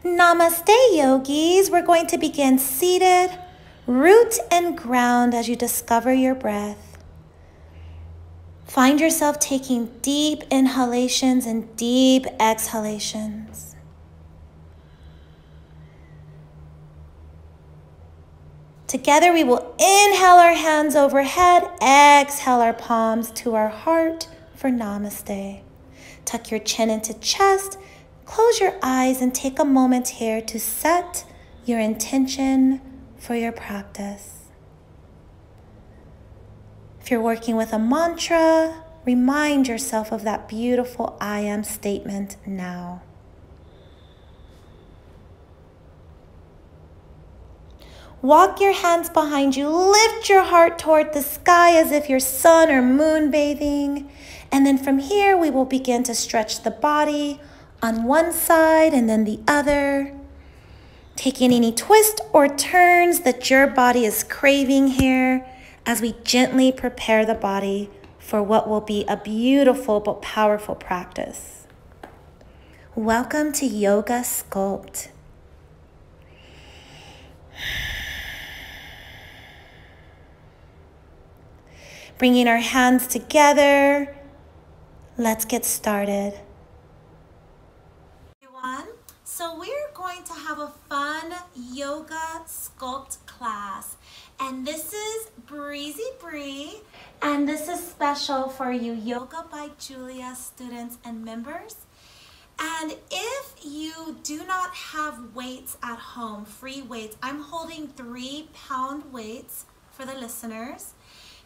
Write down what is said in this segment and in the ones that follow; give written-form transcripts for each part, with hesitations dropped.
Namaste, yogis. We're going to begin seated, root and ground as you discover your breath. Find yourself taking deep inhalations and deep exhalations. Together we will inhale our hands overhead, exhale our palms to our heart for Namaste. Tuck your chin into chest, close your eyes, and take a moment here to set your intention for your practice. If you're working with a mantra, remind yourself of that beautiful I am statement now. Walk your hands behind you, lift your heart toward the sky as if you're sun or moon bathing. And then from here, we will begin to stretch the body on one side and then the other. Taking any twist or turns that your body is craving here as we gently prepare the body for what will be a beautiful but powerful practice. Welcome to Yoga Sculpt. Bringing our hands together, let's get started. Everyone, so we're going to have a fun Yoga Sculpt class. And this is Breezy Bree, and this is special for you Yoga by Julia students and members. And if you do not have weights at home, free weights, I'm holding 3-pound weights for the listeners.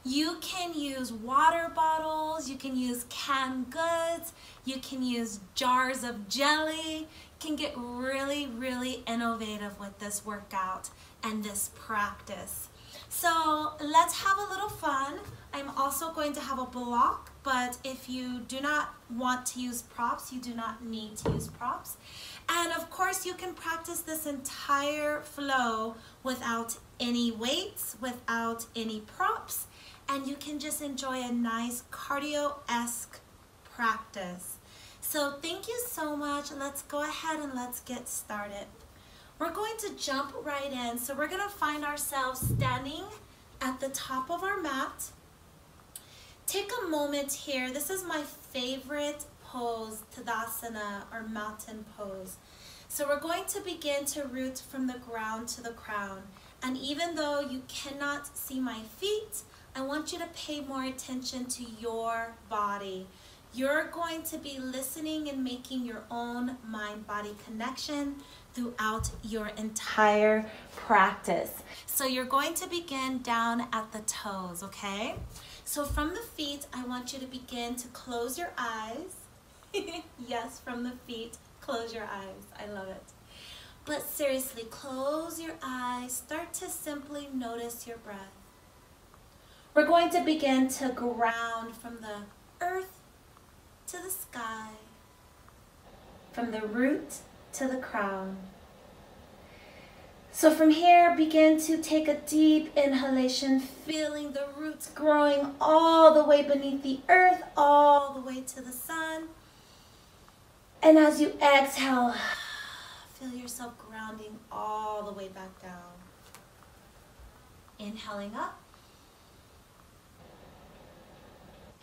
You can use water bottles, you can use canned goods, you can use jars of jelly. You can get really, really innovative with this workout and this practice. So let's have a little fun. I'm also going to have a block, but if you do not want to use props, you do not need to use props. And of course, you can practice this entire flow without any weights, without any props, and you can just enjoy a nice cardio-esque practice. So thank you so much. Let's go ahead and let's get started. We're going to jump right in. So we're going to find ourselves standing at the top of our mat. Take a moment here. This is my favorite pose, Tadasana or mountain pose. So we're going to begin to root from the ground to the crown. And even though you cannot see my feet, I want you to pay more attention to your body. You're going to be listening and making your own mind-body connection throughout your entire practice. So you're going to begin down at the toes, okay? So from the feet, I want you to begin to close your eyes. Yes, from the feet, close your eyes. I love it. But seriously, close your eyes. Start to simply notice your breath. We're going to begin to ground from the earth to the sky, from the root to the crown. So from here, begin to take a deep inhalation, feeling the roots growing all the way beneath the earth, all the way to the sun. And as you exhale, feel yourself grounding all the way back down. Inhaling up.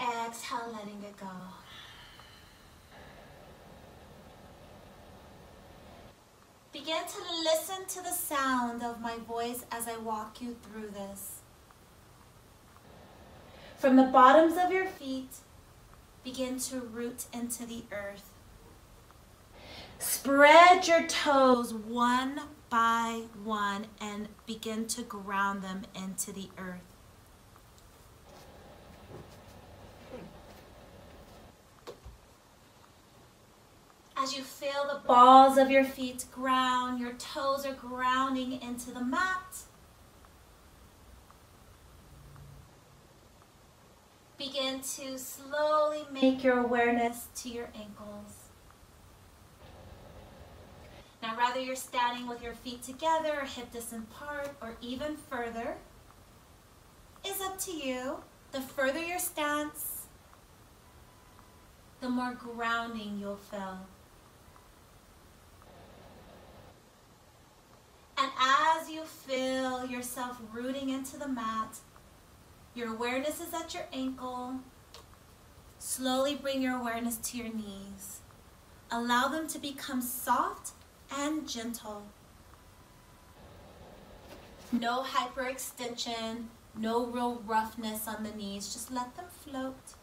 Exhale, letting it go. Begin to listen to the sound of my voice as I walk you through this. From the bottoms of your feet, begin to root into the earth. Spread your toes one by one and begin to ground them into the earth. As you feel the balls of your feet ground, your toes are grounding into the mat. Begin to slowly make your awareness to your ankles. Now, whether you're standing with your feet together or hip distance apart or even further, is up to you. The further your stance, the more grounding you'll feel. you feel yourself rooting into the mat, your awareness is at your ankle. Slowly bring your awareness to your knees. Allow them to become soft and gentle. No hyperextension, no real roughness on the knees. Just let them float.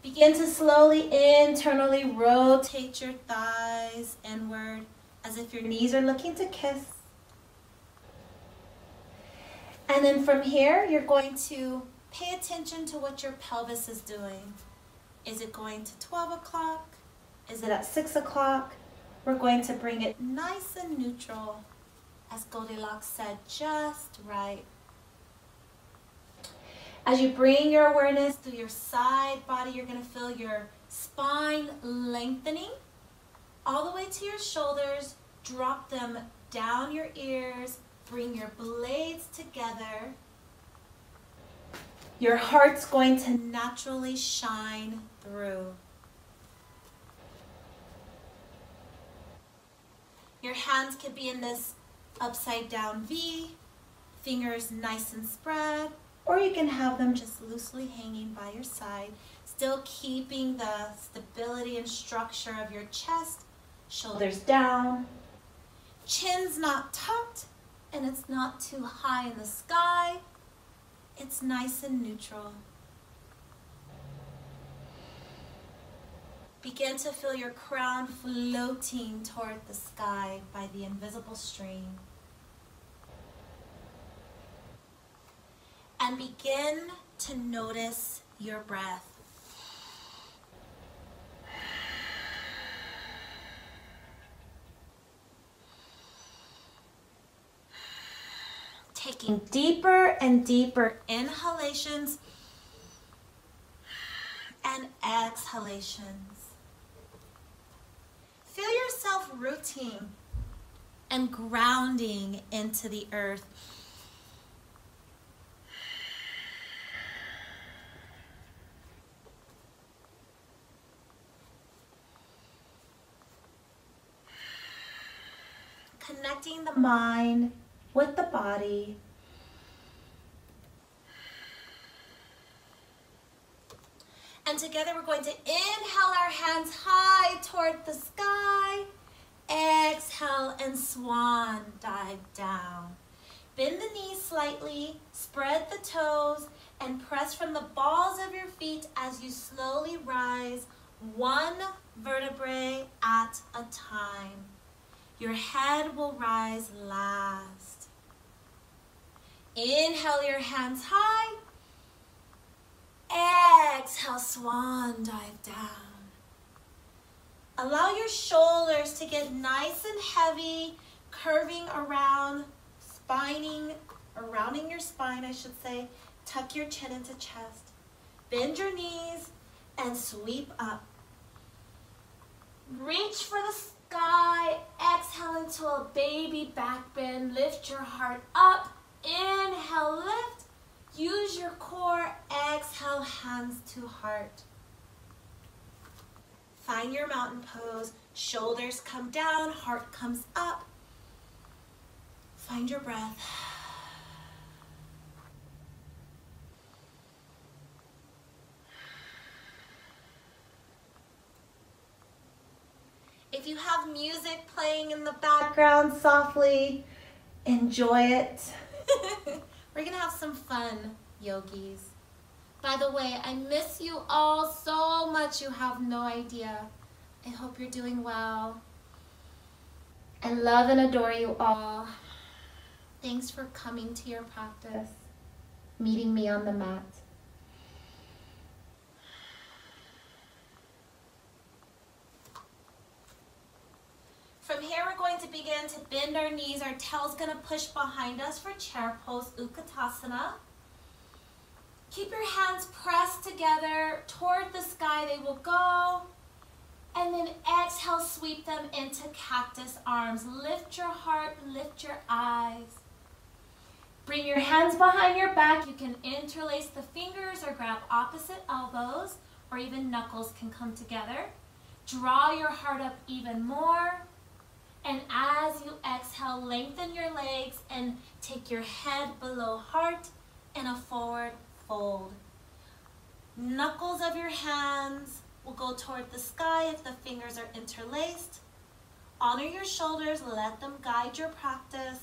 Begin to slowly internally rotate your thighs inward as if your knees are looking to kiss. And then from here, you're going to pay attention to what your pelvis is doing. Is it going to 12 o'clock? Is it at 6 o'clock? We're going to bring it nice and neutral. As Goldilocks said, just right. As you bring your awareness through your side body, you're going to feel your spine lengthening all the way to your shoulders. Drop them down your ears. Bring your blades together. Your heart's going to naturally shine through. Your hands could be in this upside down V, fingers nice and spread, or you can have them just loosely hanging by your side, still keeping the stability and structure of your chest, shoulders down, chin's not tucked, and it's not too high in the sky. It's nice and neutral. Begin to feel your crown floating toward the sky by the invisible stream. And begin to notice your breath. Taking deeper and deeper inhalations and exhalations. Feel yourself rooting and grounding into the earth. Connecting the mind with the body. And together we're going to inhale our hands high toward the sky. Exhale and swan dive down. Bend the knees slightly, spread the toes, and press from the balls of your feet as you slowly rise, one vertebrae at a time. Your head will rise last. Inhale your hands high. Exhale, swan dive down. Allow your shoulders to get nice and heavy, curving around, rounding your spine, I should say. Tuck your chin into chest. Bend your knees and sweep up. Reach for the sky. Exhale into a baby back bend. Lift your heart up. Inhale, lift. Use your core. Exhale, hands to heart. Find your mountain pose. Shoulders come down, heart comes up. Find your breath. If you have music playing in the background softly, enjoy it. We're gonna have some fun, yogis. By the way, I miss you all so much, you have no idea. I hope you're doing well. I love and adore you all. Thanks for coming to your practice, meeting me on the mat. From here, we're going to begin to bend our knees. Our tail's going to push behind us for chair pose, Utkatasana. Keep your hands pressed together toward the sky. They will go. And then exhale, sweep them into cactus arms. Lift your heart, lift your eyes. Bring your hands behind your back. You can interlace the fingers or grab opposite elbows, or even knuckles can come together. Draw your heart up even more. And as you exhale, Exhale, lengthen your legs and take your head below heart in a forward fold. Knuckles of your hands will go toward the sky if the fingers are interlaced. Honor your shoulders, let them guide your practice.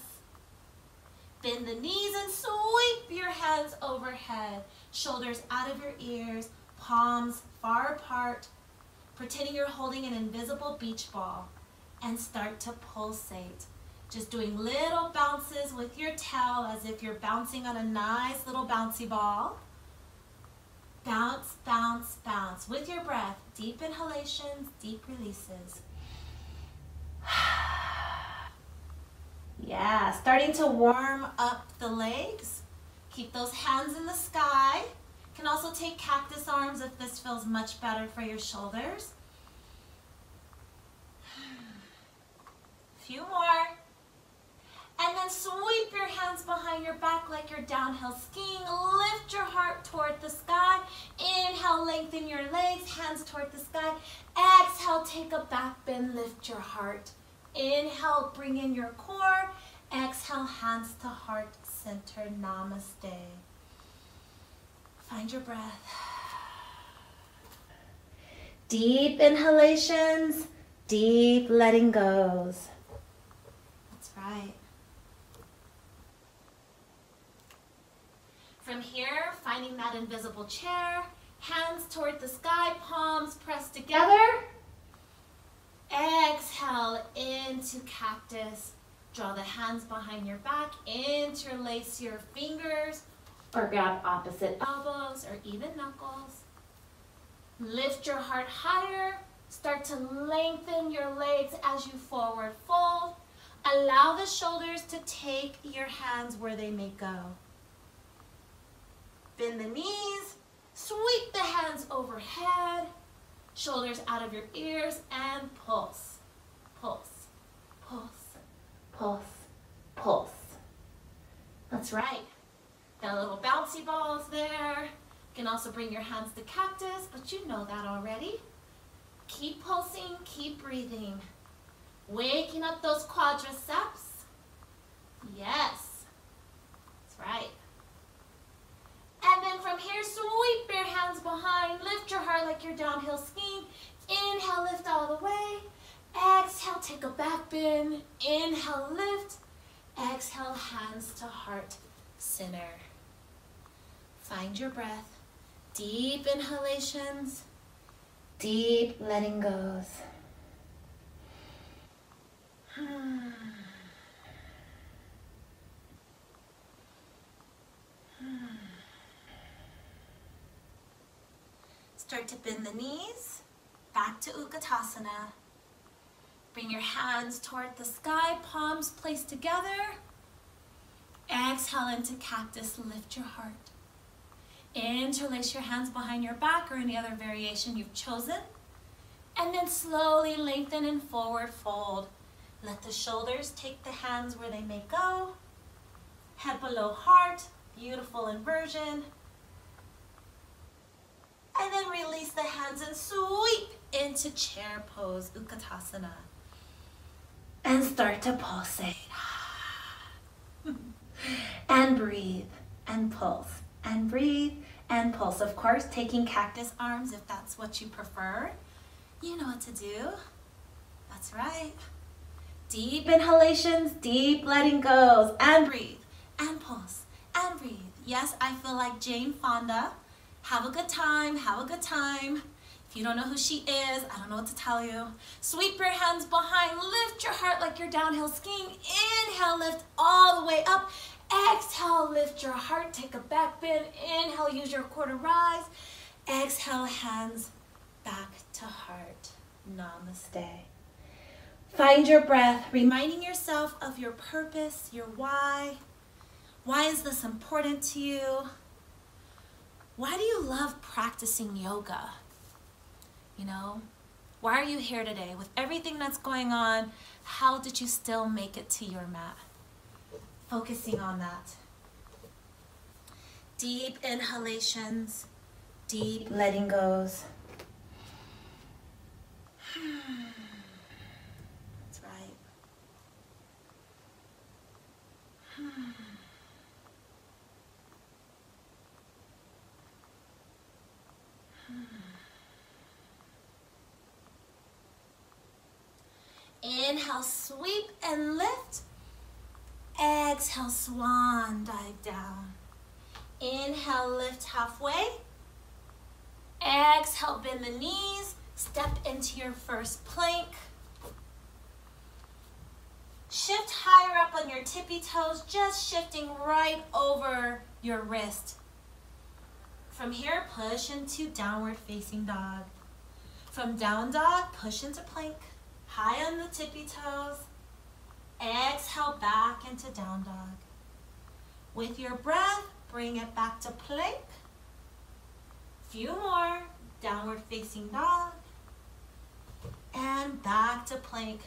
Bend the knees and sweep your hands overhead. Shoulders out of your ears, palms far apart, pretending you're holding an invisible beach ball. And start to pulsate. Just doing little bounces with your tail as if you're bouncing on a nice little bouncy ball. Bounce, bounce, bounce with your breath. Deep inhalations, deep releases. Yeah, starting to warm up the legs. Keep those hands in the sky. You can also take cactus arms if this feels much better for your shoulders. Few more. And then sweep your hands behind your back like you're downhill skiing. Lift your heart toward the sky. Inhale, lengthen your legs, hands toward the sky. Exhale, take a back bend, lift your heart. Inhale, bring in your core. Exhale, hands to heart center, namaste. Find your breath. Deep inhalations, deep letting goes. That's right. From here, finding that invisible chair, hands toward the sky, palms pressed together. Exhale into cactus. Draw the hands behind your back, interlace your fingers, or grab opposite elbows or even knuckles. Lift your heart higher. Start to lengthen your legs as you forward fold. Allow the shoulders to take your hands where they may go. Bend the knees, sweep the hands overhead, shoulders out of your ears, and pulse, pulse, pulse, pulse, pulse. That's right. Got little bouncy balls there. You can also bring your hands to cactus, but you know that already. Keep pulsing, keep breathing. Waking up those quadriceps. Yes, that's right. And then from here, sweep your hands behind. Lift your heart like you're downhill skiing. Inhale, lift all the way. Exhale, take a back bend. Inhale, lift. Exhale, hands to heart center. Find your breath. Deep inhalations, deep letting goes. Start to bend the knees, back to Utkatasana. Bring your hands toward the sky, palms placed together. Exhale into cactus, lift your heart. Interlace your hands behind your back or any other variation you've chosen. And then slowly lengthen and forward fold. Let the shoulders take the hands where they may go. Head below heart, beautiful inversion. And then release the hands and sweep into chair pose, Utkatasana. And start to pulsate. And breathe and pulse and breathe and pulse. Of course, taking cactus arms if that's what you prefer. You know what to do. That's right. Deep inhalations, deep letting goes, and breathe and pulse and breathe. Yes, I feel like Jane Fonda. Have a good time, have a good time. If you don't know who she is, I don't know what to tell you. Sweep your hands behind, lift your heart like you're downhill skiing. Inhale, lift all the way up. Exhale, lift your heart, take a back bend. Inhale, use your core to rise. Exhale, hands back to heart. Namaste. Find your breath, reminding yourself of your purpose, your why. Why is this important to you? Why do you love practicing yoga? You know, why are you here today? With everything that's going on, how did you still make it to your mat? Focusing on that. Deep inhalations, deep letting goes. That's right. Inhale, sweep and lift. Exhale, swan dive down. Inhale, lift halfway. Exhale, bend the knees. Step into your first plank. Shift higher up on your tippy toes, just shifting right over your wrist. From here, push into downward facing dog. From down dog, push into plank. High on the tippy toes. Exhale back into down dog. With your breath, bring it back to plank. Few more. Downward facing dog. And back to plank.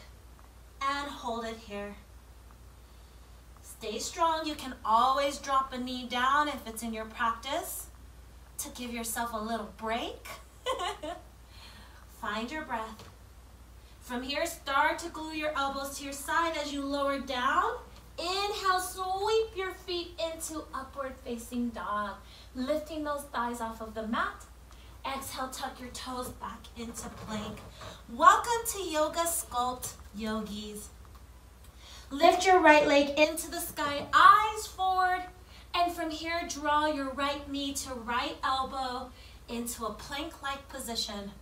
And hold it here. Stay strong. You can always drop a knee down if it's in your practice to give yourself a little break. Find your breath. From here, start to glue your elbows to your side as you lower down. Inhale, sweep your feet into upward facing dog, lifting those thighs off of the mat. Exhale, tuck your toes back into plank. Welcome to Yoga Sculpt, yogis. Lift your right leg into the sky, eyes forward, and from here, draw your right knee to right elbow into a plank-like position.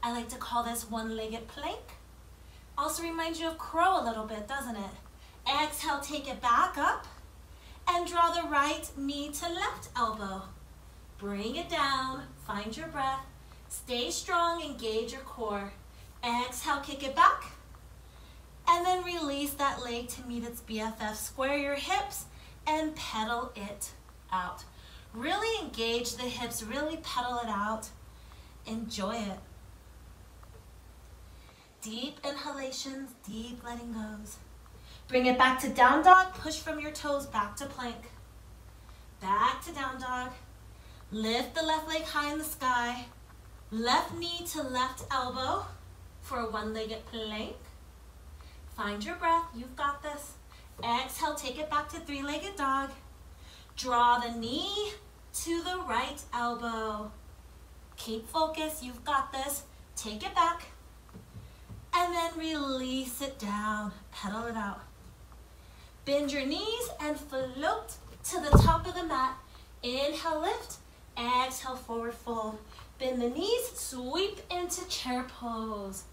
I like to call this one-legged plank. Also reminds you of crow a little bit, doesn't it? Exhale, take it back up, and draw the right knee to left elbow. Bring it down, find your breath, stay strong, engage your core. Exhale, kick it back, and then release that leg to meet its BFF. Square your hips and pedal it out. Really engage the hips, really pedal it out. Enjoy it. Deep inhalations, deep letting goes. Bring it back to down dog, push from your toes back to plank. Back to down dog. Lift the left leg high in the sky. Left knee to left elbow for a one-legged plank. Find your breath, you've got this. Exhale, take it back to three-legged dog. Draw the knee to the right elbow. Keep focus, you've got this. Take it back. And then release it down, pedal it out. Bend your knees and float to the top of the mat. Inhale, lift. Exhale, forward fold. Bend the knees, sweep into chair pose.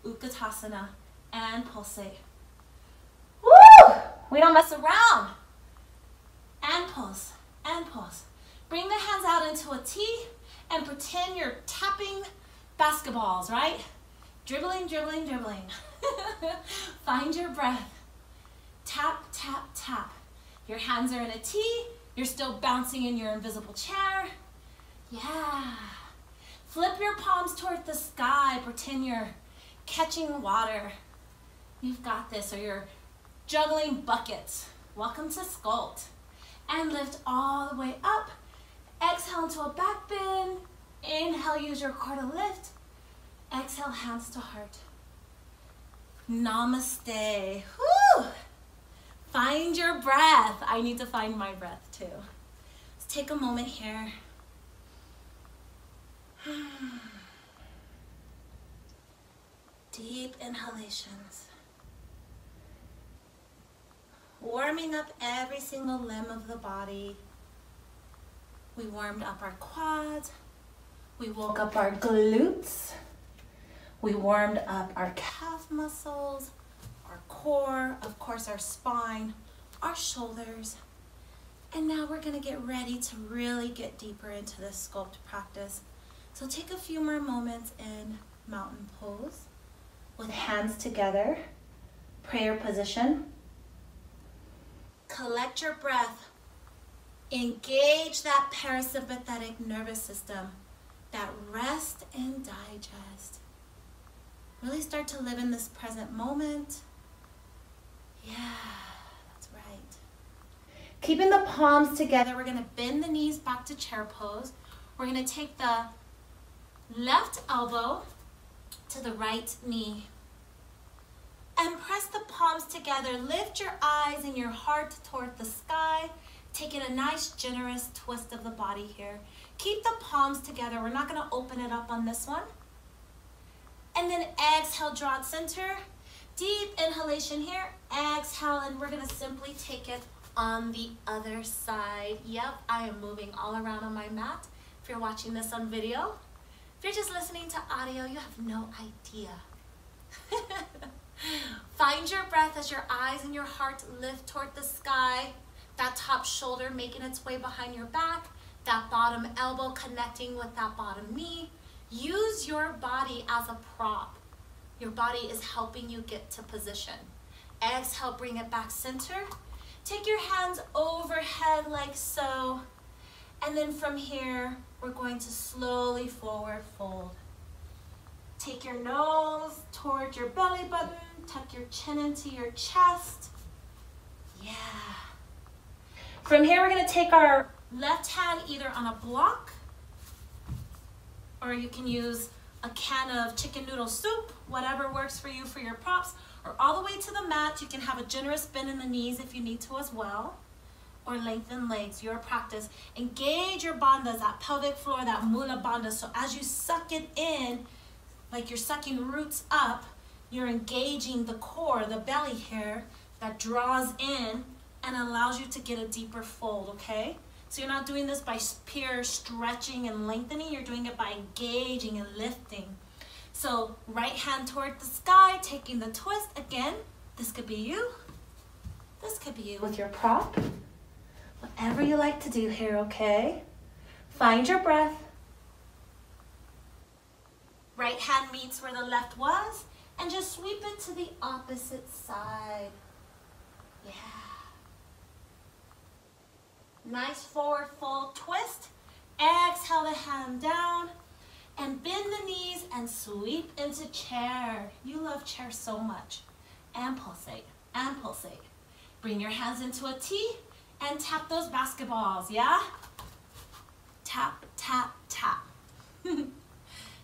Utkatasana and pulsate. Woo! We don't mess around. And pulse, and pulse. Bring the hands out into a T and pretend you're tapping basketballs, right? Dribbling, dribbling, dribbling. Find your breath. Tap, tap, tap. Your hands are in a T. You're still bouncing in your invisible chair. Yeah. Flip your palms toward the sky. Pretend you're catching water. You've got this. Or you're juggling buckets. Welcome to Sculpt. And lift all the way up. Exhale into a back bend. Inhale, use your core to lift. Exhale, hands to heart. Namaste. Woo! Find your breath. I need to find my breath too. Let's take a moment here. Deep inhalations. Warming up every single limb of the body. We warmed up our quads. We woke up our glutes. We warmed up our calf muscles, our core, of course our spine, our shoulders. And now we're gonna get ready to really get deeper into this sculpt practice. So take a few more moments in mountain pose with hands together, prayer position. Collect your breath. Engage that parasympathetic nervous system, that rest and digest. Really start to live in this present moment. Yeah, that's right. Keeping the palms together, we're gonna bend the knees back to chair pose. We're gonna take the left elbow to the right knee. And press the palms together. Lift your eyes and your heart toward the sky. Taking a nice generous twist of the body here. Keep the palms together. We're not gonna open it up on this one. And then exhale, draw it center. deep inhalation here. Exhale, and we're gonna simply take it on the other side. Yep, I am moving all around on my mat. If you're watching this on video, if you're just listening to audio, you have no idea. Find your breath as your eyes and your heart lift toward the sky. That top shoulder making its way behind your back. That bottom elbow connecting with that bottom knee. Use your body as a prop. Your body is helping you get to position. Exhale, bring it back center. Take your hands overhead like so. And then from here, we're going to slowly forward fold. Take your nose towards your belly button. Tuck your chin into your chest. Yeah. From here, we're going to take our left hand either on a block, or you can use a can of chicken noodle soup, whatever works for you for your props, or all the way to the mat. You can have a generous bend in the knees if you need to as well, or lengthen legs, your practice. Engage your bandhas, that pelvic floor, that mula bandha. So as you suck it in, like you're sucking roots up, you're engaging the core, the belly here, that draws in and allows you to get a deeper fold, okay? So you're not doing this by pure stretching and lengthening, you're doing it by engaging and lifting. So right hand toward the sky, taking the twist. Again, this could be you. This could be you with your prop. Whatever you like to do here, okay? Find your breath. Right hand meets where the left was, and just sweep it to the opposite side. Yeah. Nice forward fold twist. Exhale the hand down and bend the knees and sweep into chair. You love chair so much. And pulsate, and pulsate. Bring your hands into a T and tap those basketballs, yeah? Tap, tap, tap.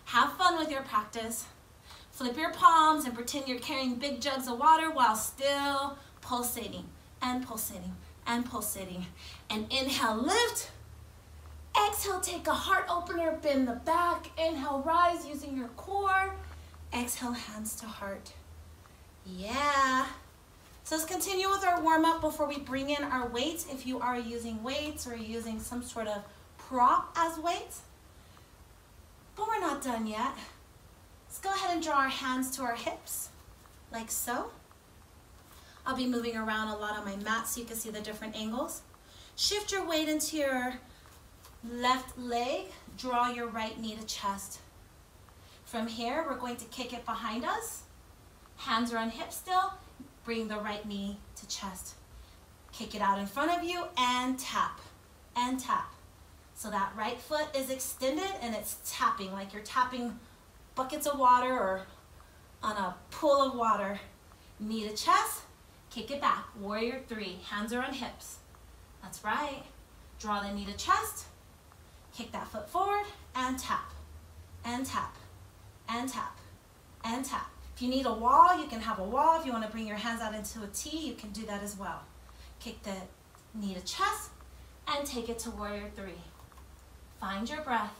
Have fun with your practice. Flip your palms and pretend you're carrying big jugs of water while still pulsating and pulsating and pulsating. And inhale, lift. Exhale, take a heart opener, bend the back. Inhale, rise using your core. Exhale, hands to heart. Yeah. So let's continue with our warm-up before we bring in our weights. If you are using weights or using some sort of prop as weights. But we're not done yet. Let's go ahead and draw our hands to our hips, like so. I'll be moving around a lot on my mat so you can see the different angles. Shift your weight into your left leg. Draw your right knee to chest. From here, we're going to kick it behind us. Hands are on hips still. Bring the right knee to chest. Kick it out in front of you and tap, and tap. So that right foot is extended and it's tapping, like you're tapping buckets of water or on a pool of water. Knee to chest, kick it back. Warrior three, hands are on hips. That's right. Draw the knee to chest, kick that foot forward, and tap, and tap, and tap, and tap. If you need a wall, you can have a wall. If you want to bring your hands out into a T, you can do that as well. Kick the knee to chest, and take it to warrior three. Find your breath.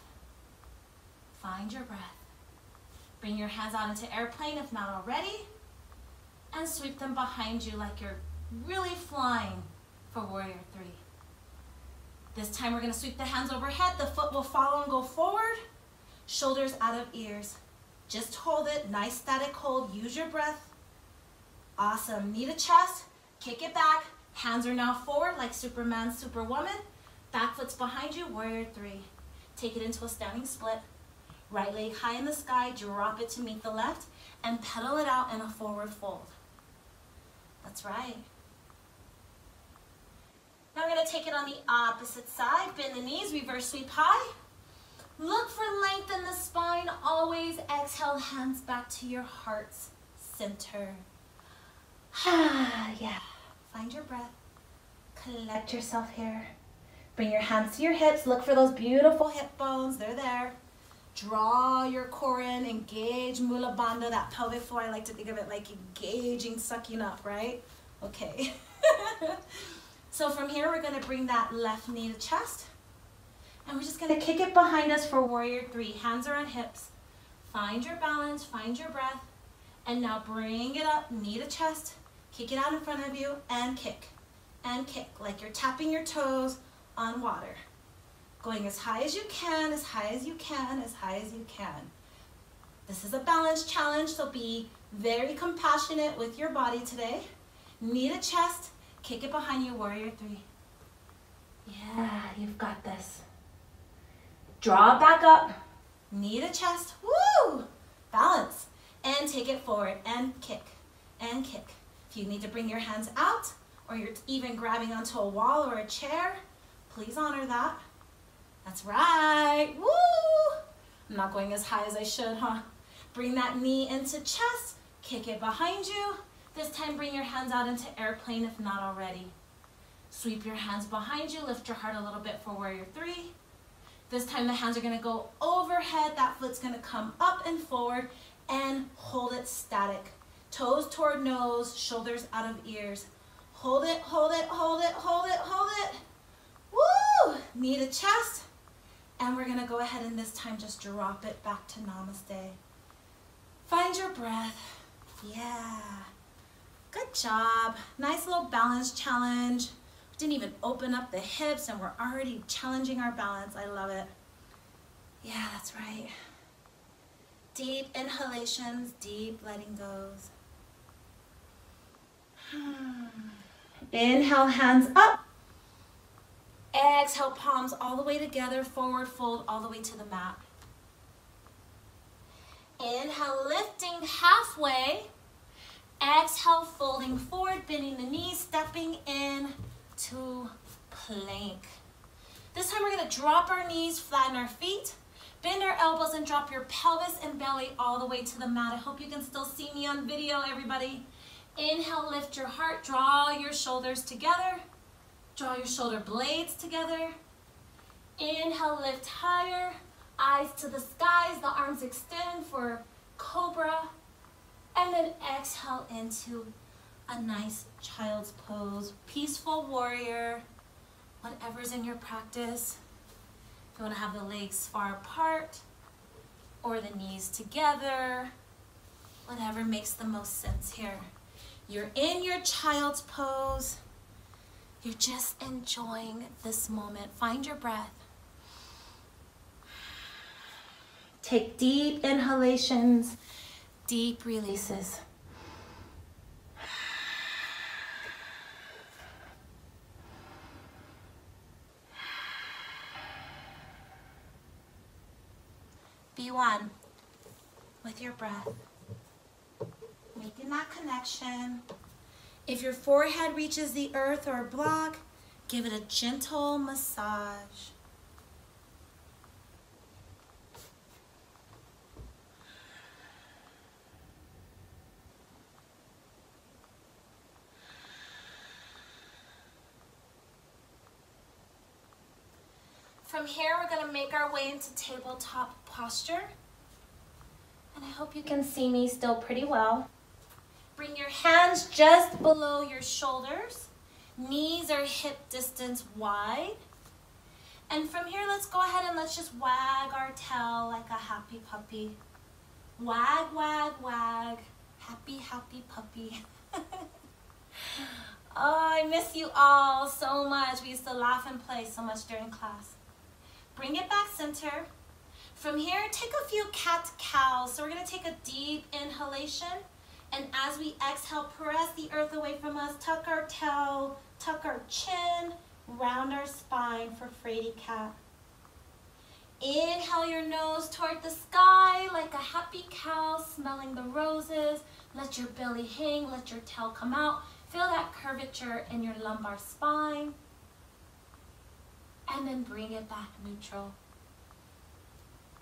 Find your breath. Bring your hands out into airplane if not already, and sweep them behind you like you're really flying for warrior three. This time we're going to sweep the hands overhead. The foot will follow and go forward. Shoulders out of ears. Just hold it. Nice static hold. Use your breath. Awesome. Knee to chest. Kick it back. Hands are now forward like Superman, Superwoman. Back foot's behind you. Warrior three. Take it into a standing split. Right leg high in the sky. Drop it to meet the left. And pedal it out in a forward fold. That's right. Now we're going to take it on the opposite side. Bend the knees. Reverse sweep high. Look for length in the spine. Always exhale, hands back to your heart's center. Yeah. Find your breath. Collect yourself here. Bring your hands to your hips. Look for those beautiful hip bones. They're there. Draw your core in. Engage Mula Bandha, that pelvic floor. I like to think of it like engaging, sucking up, right? Okay. So from here, we're going to bring that left knee to chest. And we're just going to kick it behind us for warrior three. Hands are on hips. Find your balance. Find your breath. And now bring it up, knee to chest, kick it out in front of you, and kick, like you're tapping your toes on water. Going as high as you can, as high as you can, as high as you can. This is a balance challenge, so be very compassionate with your body today. Knee to chest, kick it behind you, warrior 3. Yeah, you've got this. Draw it back up, knee to chest, woo! Balance, and take it forward, and kick, and kick. If you need to bring your hands out, or you're even grabbing onto a wall or a chair, please honor that. That's right, woo! I'm not going as high as I should, huh? Bring that knee into chest, kick it behind you. This time bring your hands out into airplane if not already. Sweep your hands behind you, lift your heart a little bit for warrior 3. This time the hands are gonna go overhead, that foot's gonna come up and forward, and hold it static. Toes toward nose, shoulders out of ears. Hold it, hold it, hold it, hold it, hold it. Woo! Knee to chest. And we're gonna go ahead and this time just drop it back to namaste. Find your breath. Yeah. Good job. Nice little balance challenge. Didn't even open up the hips and we're already challenging our balance. I love it. Yeah, that's right. Deep inhalations, deep letting goes. Inhale, hands up. Exhale, palms all the way together, forward fold all the way to the mat. Inhale, lifting halfway. Exhale, folding forward, bending the knees, stepping in to plank. This time we're going to drop our knees, flatten our feet, bend our elbows, and drop your pelvis and belly all the way to the mat. I hope you can still see me on video, everybody. Inhale, lift your heart, draw your shoulders together, draw your shoulder blades together. Inhale, lift higher, eyes to the skies, the arms extend for cobra. And then exhale into a nice child's pose, peaceful warrior, whatever's in your practice. If you want to have the legs far apart or the knees together, whatever makes the most sense here. You're in your child's pose. You're just enjoying this moment. Find your breath. Take deep inhalations, deep releases. Be one with your breath, making that connection. If your forehead reaches the earth or a block, give it a gentle massage. From here, we're going to make our way into tabletop posture. And I hope you can see me still pretty well. Bring your hands just below your shoulders. Knees are hip distance wide. And from here, let's go ahead and let's just wag our tail like a happy puppy. Wag, wag, wag. Happy, happy puppy. Oh, I miss you all so much. We used to laugh and play so much during class. Bring it back center. From here, take a few cat-cows. So we're going to take a deep inhalation. And as we exhale, press the earth away from us. Tuck our tail, tuck our chin, round our spine for Frady cat. Inhale your nose toward the sky like a happy cow smelling the roses. Let your belly hang, let your tail come out. Feel that curvature in your lumbar spine. And then bring it back neutral.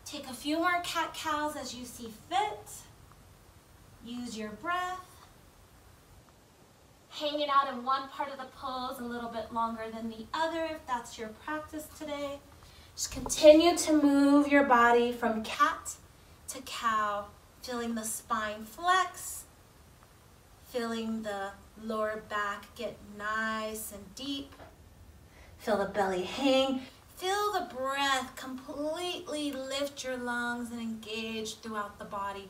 Take a few more cat-cows as you see fit. Use your breath. Hang it out in one part of the pose a little bit longer than the other if that's your practice today. Just continue to move your body from cat to cow, feeling the spine flex, feeling the lower back get nice and deep. Feel the belly hang. Feel the breath completely lift your lungs and engage throughout the body.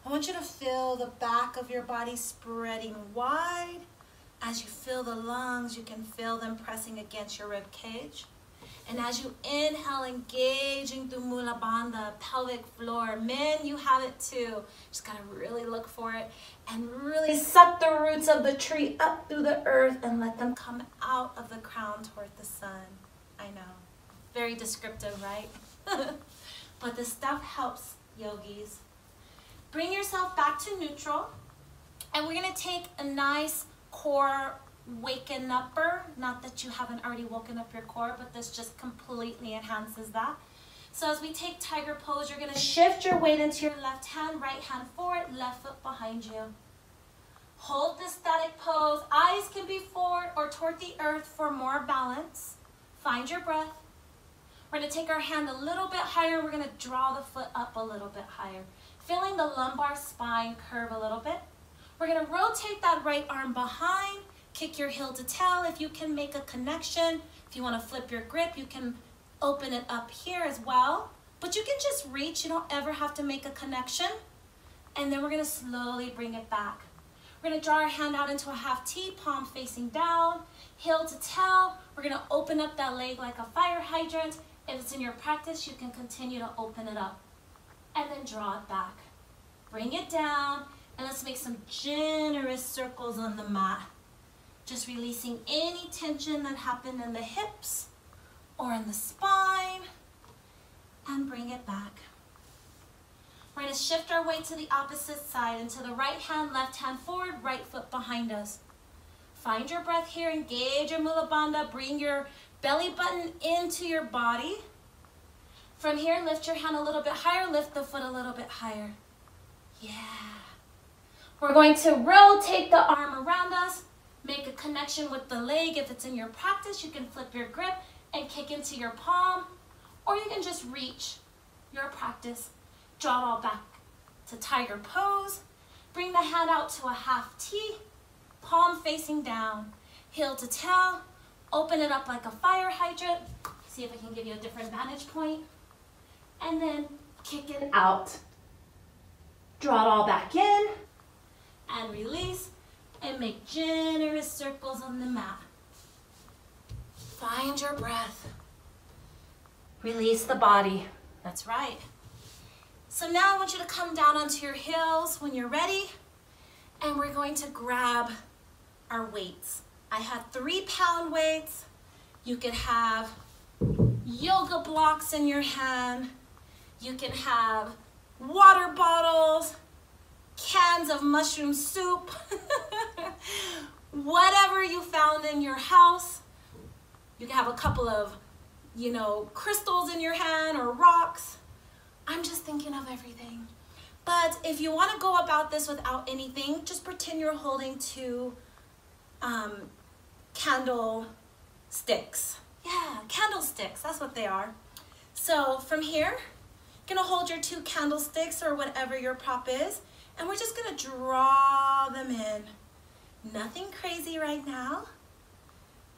I want you to feel the back of your body spreading wide. As you feel the lungs, you can feel them pressing against your rib cage. And as you inhale, engaging through Mula Bandha, pelvic floor. Men, you have it too. Just gotta really look for it and really suck the roots of the tree up through the earth and let them come out of the crown toward the sun. I know, very descriptive, right? But this stuff helps, yogis. Bring yourself back to neutral, and we're gonna take a nice core waken upper. Not that you haven't already woken up your core, but this just completely enhances that. So as we take tiger pose, you're gonna shift your weight into your left hand, right hand forward, left foot behind you. Hold this static pose. Eyes can be forward or toward the earth for more balance. Find your breath. We're gonna take our hand a little bit higher. We're gonna draw the foot up a little bit higher. Feeling the lumbar spine curve a little bit. We're gonna rotate that right arm behind. Kick your heel to tail if you can make a connection. If you want to flip your grip, you can open it up here as well. But you can just reach. You don't ever have to make a connection. And then we're going to slowly bring it back. We're going to draw our hand out into a half T, palm facing down, heel to tail. We're going to open up that leg like a fire hydrant. If it's in your practice, you can continue to open it up. And then draw it back. Bring it down. And let's make some generous circles on the mat. Just releasing any tension that happened in the hips or in the spine, and bring it back. We're going to shift our weight to the opposite side, into the right hand, left hand forward, right foot behind us. Find your breath here, engage your Mula Bandha, bring your belly button into your body. From here, lift your hand a little bit higher, lift the foot a little bit higher. Yeah. We're going to rotate the arm around us. Make a connection with the leg. If it's in your practice, you can flip your grip and kick into your palm, or you can just reach your practice. Draw it all back to tiger pose. Bring the hand out to a half T, palm facing down, heel to tail. Open it up like a fire hydrant. See if I can give you a different vantage point. And then kick it out. Draw it all back in and release. And make generous circles on the mat. Find your breath. Release the body. That's right. So now I want you to come down onto your heels when you're ready. And we're going to grab our weights. I have 3-pound weights. You could have yoga blocks in your hand. You can have water bottles, cans of mushroom soup, whatever you found in your house. You can have a couple of, crystals in your hand or rocks. I'm just thinking of everything. But if you want to go about this without anything, just pretend you're holding 2 candle sticks. Yeah, candlesticks, that's what they are. So from here, you're gonna hold your 2 candlesticks or whatever your prop is, and we're just gonna draw them in. Nothing crazy right now.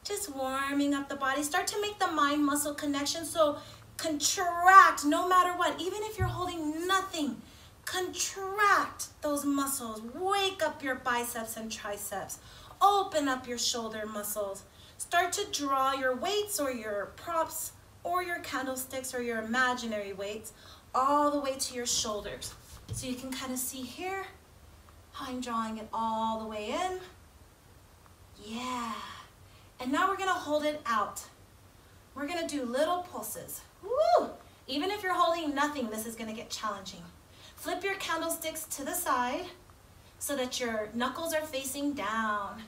Just warming up the body. Start to make the mind-muscle connection. So contract no matter what. Even if you're holding nothing, contract those muscles. Wake up your biceps and triceps. Open up your shoulder muscles. Start to draw your weights or your props or your candlesticks or your imaginary weights all the way to your shoulders. So you can kind of see here how I'm drawing it all the way in. Yeah. And now we're going to hold it out. We're going to do little pulses. Woo! Even if you're holding nothing, this is going to get challenging. Flip your candlesticks to the side so that your knuckles are facing down.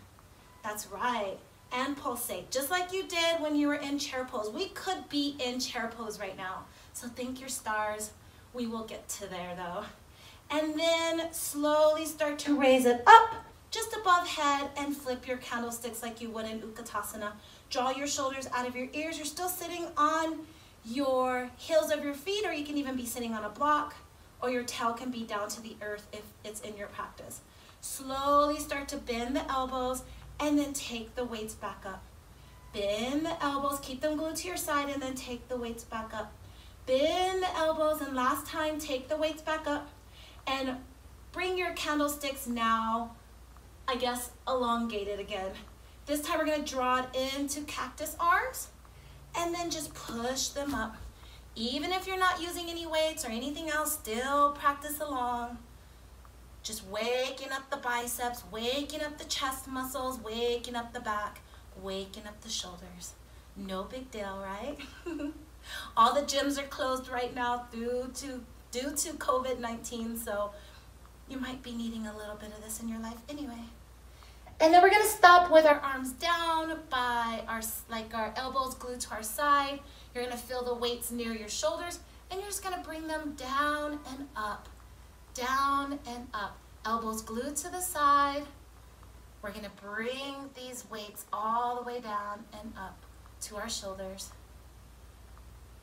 That's right. And pulsate, just like you did when you were in chair pose. We could be in chair pose right now. So thank your stars. We will get to there though. And then slowly start to raise it up just above head and flip your candlesticks like you would in Utkatasana. Draw your shoulders out of your ears. You're still sitting on your heels of your feet, or you can even be sitting on a block, or your tail can be down to the earth if it's in your practice. Slowly start to bend the elbows and then take the weights back up. Bend the elbows, keep them glued to your side, and then take the weights back up. Bend the elbows, and last time, take the weights back up and bring your candlesticks now, I guess, elongated again. This time we're gonna draw it into cactus arms and then just push them up. Even if you're not using any weights or anything else, still practice along. Just waking up the biceps, waking up the chest muscles, waking up the back, waking up the shoulders. No big deal, right? All the gyms are closed right now due to COVID-19, so you might be needing a little bit of this in your life anyway. And then we're gonna stop with our arms down by our elbows glued to our side. You're gonna feel the weights near your shoulders, and you're just gonna bring them down and up, down and up. Elbows glued to the side. We're gonna bring these weights all the way down and up to our shoulders.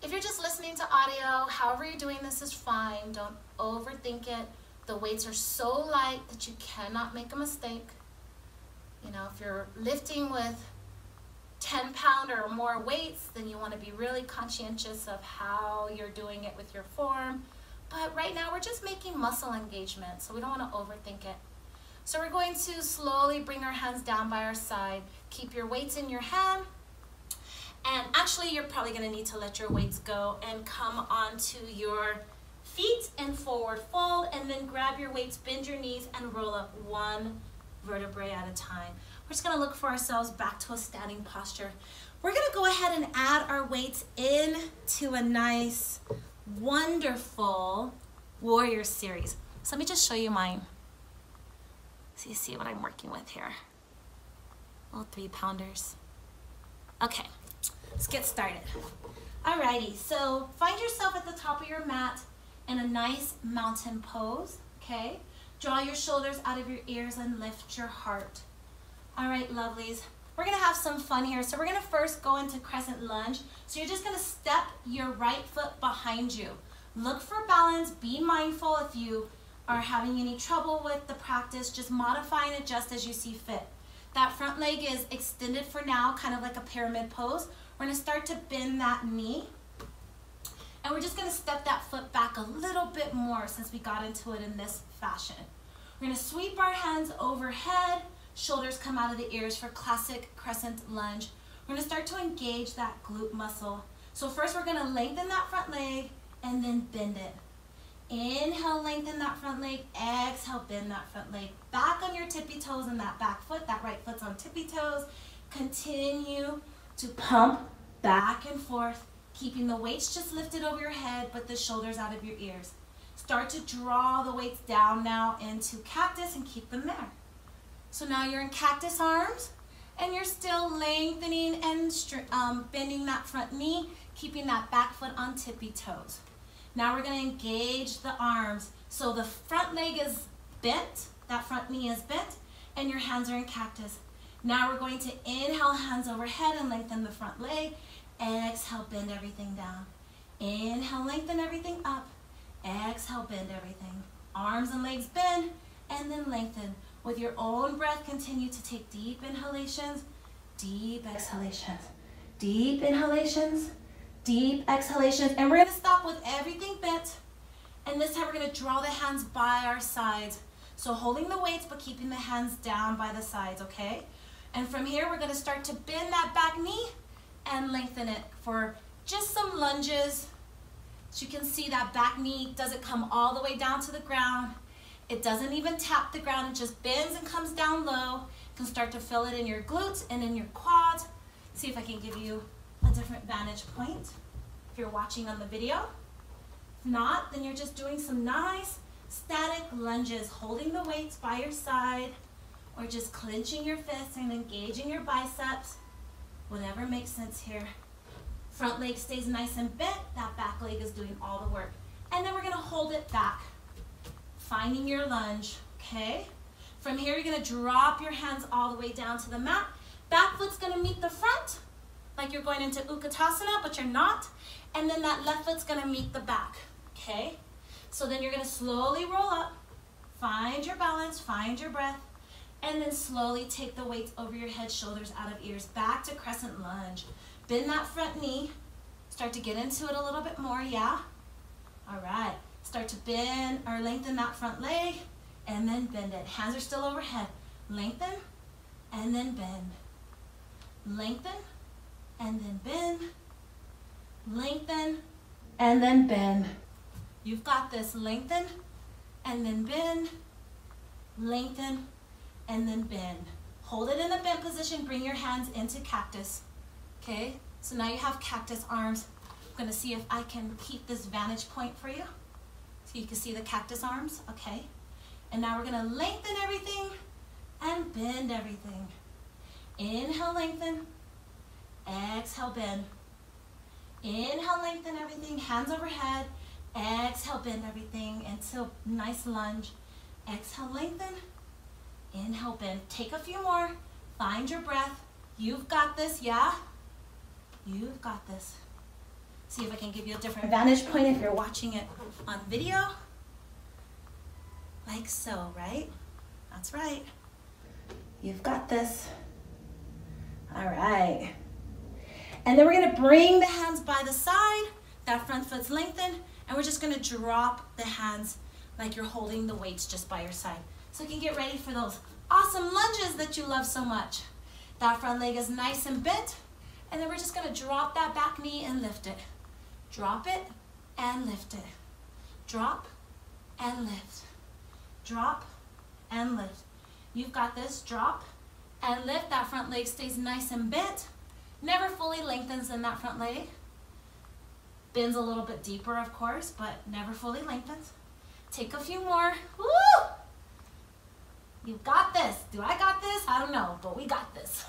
If you're just listening to audio, however you're doing this is fine. Don't overthink it. The weights are so light that you cannot make a mistake. You know, if you're lifting with 10-pound or more weights, then you want to be really conscientious of how you're doing it with your form. But right now we're just making muscle engagement, so we don't want to overthink it. So we're going to slowly bring our hands down by our side. Keep your weights in your hand. And actually, you're probably going to need to let your weights go and come onto your feet and forward fold, and then grab your weights, bend your knees, and roll up one vertebrae at a time. We're just going to look for ourselves back to a standing posture. We're going to go ahead and add our weights into a nice, wonderful warrior series. So let me just show you mine. So you see what I'm working with here. Little 3-pounders. Okay, let's get started. Alrighty, so find yourself at the top of your mat in a nice mountain pose, okay? Draw your shoulders out of your ears and lift your heart. All right, lovelies. We're gonna have some fun here. So we're gonna first go into crescent lunge. So you're just gonna step your right foot behind you. Look for balance, be mindful if you are having any trouble with the practice, just modify and adjust as you see fit. That front leg is extended for now, kind of like a pyramid pose. We're gonna start to bend that knee. And we're just gonna step that foot back a little bit more since we got into it in this fashion. We're gonna sweep our hands overhead, shoulders come out of the ears for classic crescent lunge. We're gonna start to engage that glute muscle. So first we're gonna lengthen that front leg and then bend it. Inhale, lengthen that front leg, exhale, bend that front leg. Back on your tippy toes and that back foot, that right foot's on tippy toes. Continue to pump back and forth, keeping the weights just lifted over your head, but the shoulders out of your ears. Start to draw the weights down now into cactus and keep them there. So now you're in cactus arms, and you're still lengthening and bending that front knee, keeping that back foot on tippy toes. Now we're gonna engage the arms. So the front leg is bent, that front knee is bent, and your hands are in cactus. Now we're going to inhale, hands overhead and lengthen the front leg. Exhale, bend everything down. Inhale, lengthen everything up. Exhale, bend everything. Arms and legs bend, and then lengthen. With your own breath, continue to take deep inhalations, deep exhalations, deep inhalations, deep exhalations. And we're gonna stop with everything bent. And this time we're gonna draw the hands by our sides. So holding the weights, but keeping the hands down by the sides, okay? And from here, we're gonna start to bend that back knee and lengthen it for just some lunges. So you can see that back knee doesn't come all the way down to the ground. It doesn't even tap the ground, it just bends and comes down low. You can start to feel it in your glutes and in your quads. See if I can give you a different vantage point if you're watching on the video. If not, then you're just doing some nice static lunges, holding the weights by your side, or just clenching your fists and engaging your biceps. Whatever makes sense here. Front leg stays nice and bent, that back leg is doing all the work. And then we're gonna hold it back, finding your lunge, okay? From here, you're gonna drop your hands all the way down to the mat. Back foot's gonna meet the front, like you're going into Utkatasana, but you're not. And then that left foot's gonna meet the back, okay? So then you're gonna slowly roll up, find your balance, find your breath, and then slowly take the weights over your head, shoulders out of ears, back to crescent lunge. Bend that front knee, start to get into it a little bit more, yeah? All right, start to bend or lengthen that front leg, and then bend it. Hands are still overhead. Lengthen, and then bend. Lengthen, and then bend. Lengthen, and then bend. You've got this. Lengthen, and then bend. Lengthen, and then bend. Hold it in the bent position. Bring your hands into cactus. Okay, so now you have cactus arms. I'm gonna see if I can keep this vantage point for you. So you can see the cactus arms, okay? And now we're gonna lengthen everything and bend everything. Inhale, lengthen. Exhale, bend. Inhale, lengthen everything. Hands overhead. Exhale, bend everything into nice lunge. Exhale, lengthen. Inhale, bend. Take a few more. Find your breath. You've got this, yeah? You've got this. See if I can give you a different vantage point if you're watching it on video. Like so, right? That's right. You've got this. All right. And then we're gonna bring the hands by the side. That front foot's lengthened. And we're just gonna drop the hands like you're holding the weights just by your side. So you can get ready for those awesome lunges that you love so much. That front leg is nice and bent. And then we're just gonna drop that back knee and lift it. Drop it and lift it. Drop and lift. Drop and lift. You've got this. Drop and lift. That front leg stays nice and bent. Never fully lengthens in that front leg. Bends a little bit deeper, of course, but never fully lengthens. Take a few more. Woo! You got this. Do I got this? I don't know, but we got this.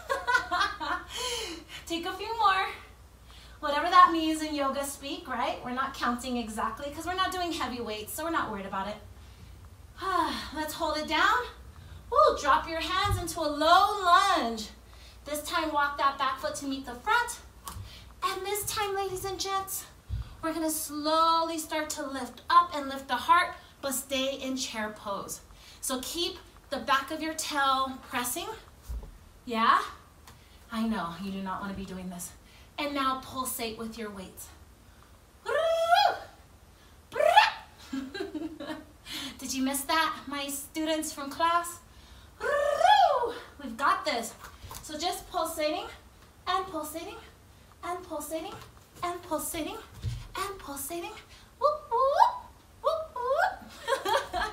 Take a few more. Whatever that means in yoga speak, right? We're not counting exactly because we're not doing heavy weights, so we're not worried about it. Let's hold it down. Woo, drop your hands into a low lunge. This time, walk that back foot to meet the front. And this time, ladies and gents, we're gonna slowly start to lift up and lift the heart, but stay in chair pose. So keep the back of your tail pressing. Yeah? I know, you do not want to be doing this. And now pulsate with your weights. Did you miss that, my students from class? We've got this. So just pulsating and pulsating and pulsating and pulsating and pulsating. Whoop, whoop, whoop,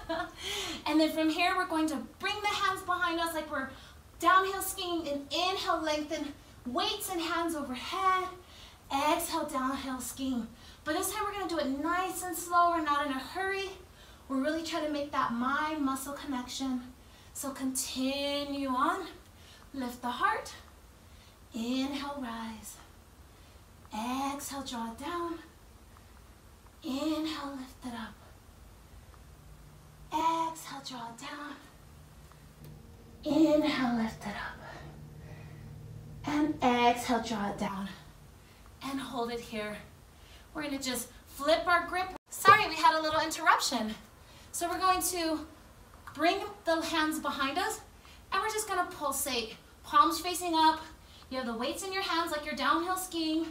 whoop. And then from here, we're going to bring the hands behind us like we're downhill skiing, and inhale, lengthen, weights and hands overhead. Exhale, downhill skiing. But this time we're gonna do it nice and slow. We're not in a hurry. We're really trying to make that mind-muscle connection. So continue on. Lift the heart. Inhale, rise. Exhale, draw it down. Inhale, lift it up. Exhale, draw it down. Inhale, lift it up. And exhale, draw it down. And hold it here. We're gonna just flip our grip. Sorry, we had a little interruption. So we're going to bring the hands behind us, and we're just gonna pulsate. Palms facing up. You have the weights in your hands like you're downhill skiing,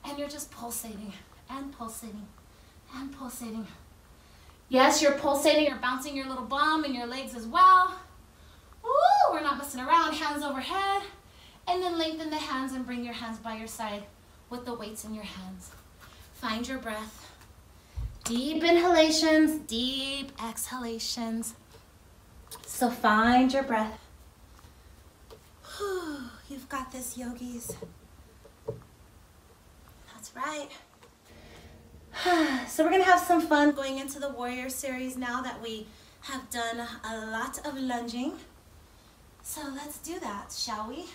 and you're just pulsating and pulsating and pulsating. Yes, you're pulsating, you're bouncing your little bum and your legs as well. Woo, we're not messing around. Hands overhead, and then lengthen the hands and bring your hands by your side with the weights in your hands. Find your breath. Deep inhalations, deep exhalations. So find your breath. Whew, you've got this, yogis. That's right. So we're gonna have some fun going into the warrior series now that we have done a lot of lunging. So let's do that, shall we?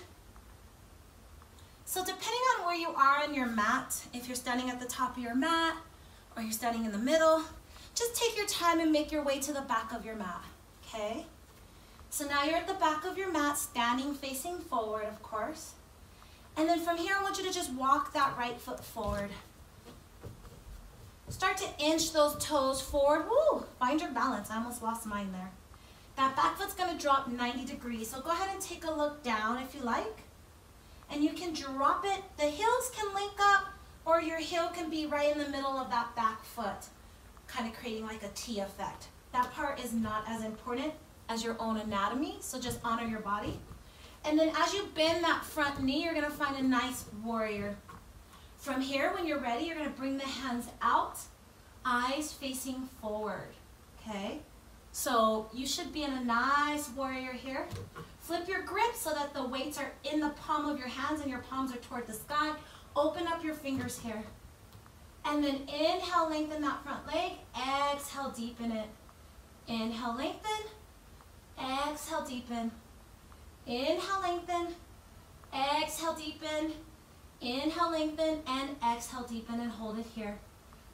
So depending on where you are on your mat, if you're standing at the top of your mat or you're standing in the middle, just take your time and make your way to the back of your mat, okay? So now you're at the back of your mat, standing facing forward, of course. And then from here, I want you to just walk that right foot forward. Start to inch those toes forward. Woo! Find your balance. I almost lost mine there. That back foot's gonna drop 90 degrees. So go ahead and take a look down if you like. And you can drop it. The heels can link up, or your heel can be right in the middle of that back foot, kind of creating like a T effect. That part is not as important as your own anatomy, so just honor your body. And then as you bend that front knee, you're gonna find a nice warrior. From here, when you're ready, you're gonna bring the hands out, eyes facing forward, okay? So you should be in a nice warrior here. Flip your grip so that the weights are in the palm of your hands and your palms are toward the sky. Open up your fingers here. And then inhale, lengthen that front leg. Exhale, deepen it. Inhale, lengthen. Exhale, deepen. Inhale, lengthen. Exhale, deepen. Inhale, lengthen, and exhale, deepen, and hold it here.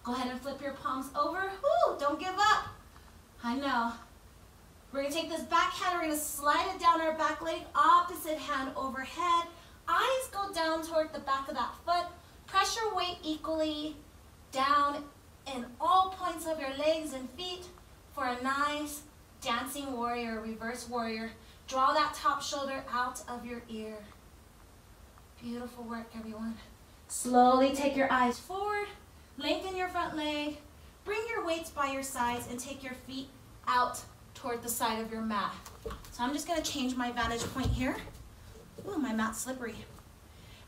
Go ahead and flip your palms over. Woo, don't give up. I know. We're gonna take this back hand, we're gonna slide it down our back leg, opposite hand overhead. Eyes go down toward the back of that foot. Pressure weight equally down in all points of your legs and feet for a nice dancing warrior, reverse warrior. Draw that top shoulder out of your ear. Beautiful work, everyone. Slowly take your eyes forward, lengthen your front leg, bring your weights by your sides and take your feet out toward the side of your mat. So I'm just gonna change my vantage point here. Ooh, my mat's slippery.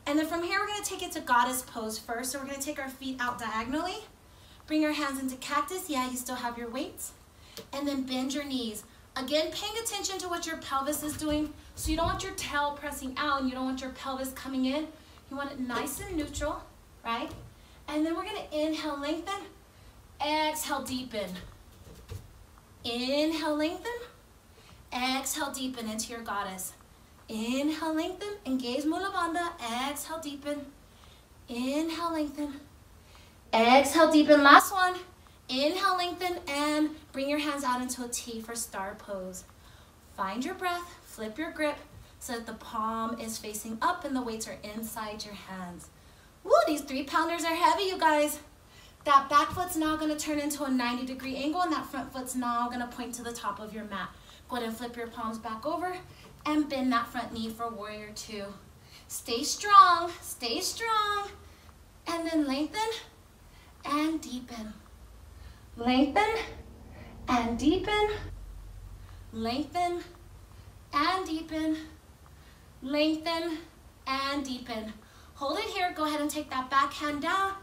And then from here, we're gonna take it to goddess pose first. So we're gonna take our feet out diagonally, bring your hands into cactus. Yeah, you still have your weights. And then bend your knees. Again, paying attention to what your pelvis is doing. So you don't want your tail pressing out and you don't want your pelvis coming in. You want it nice and neutral, right? And then we're gonna inhale, lengthen. Exhale, deepen. Inhale, lengthen. Exhale, deepen into your goddess. Inhale, lengthen. Engage Mula Bandha. Exhale, deepen. Inhale, lengthen. Exhale, deepen. Last one. Inhale, lengthen, and bring your hands out into a T for star pose. Find your breath, flip your grip so that the palm is facing up and the weights are inside your hands. Woo, these 3-pounders are heavy, you guys. That back foot's now gonna turn into a 90-degree angle and that front foot's now gonna point to the top of your mat. Go ahead and flip your palms back over and bend that front knee for warrior 2. Stay strong, and then lengthen and deepen. Lengthen and deepen, lengthen and deepen, lengthen and deepen. Hold it here, go ahead and take that back hand down,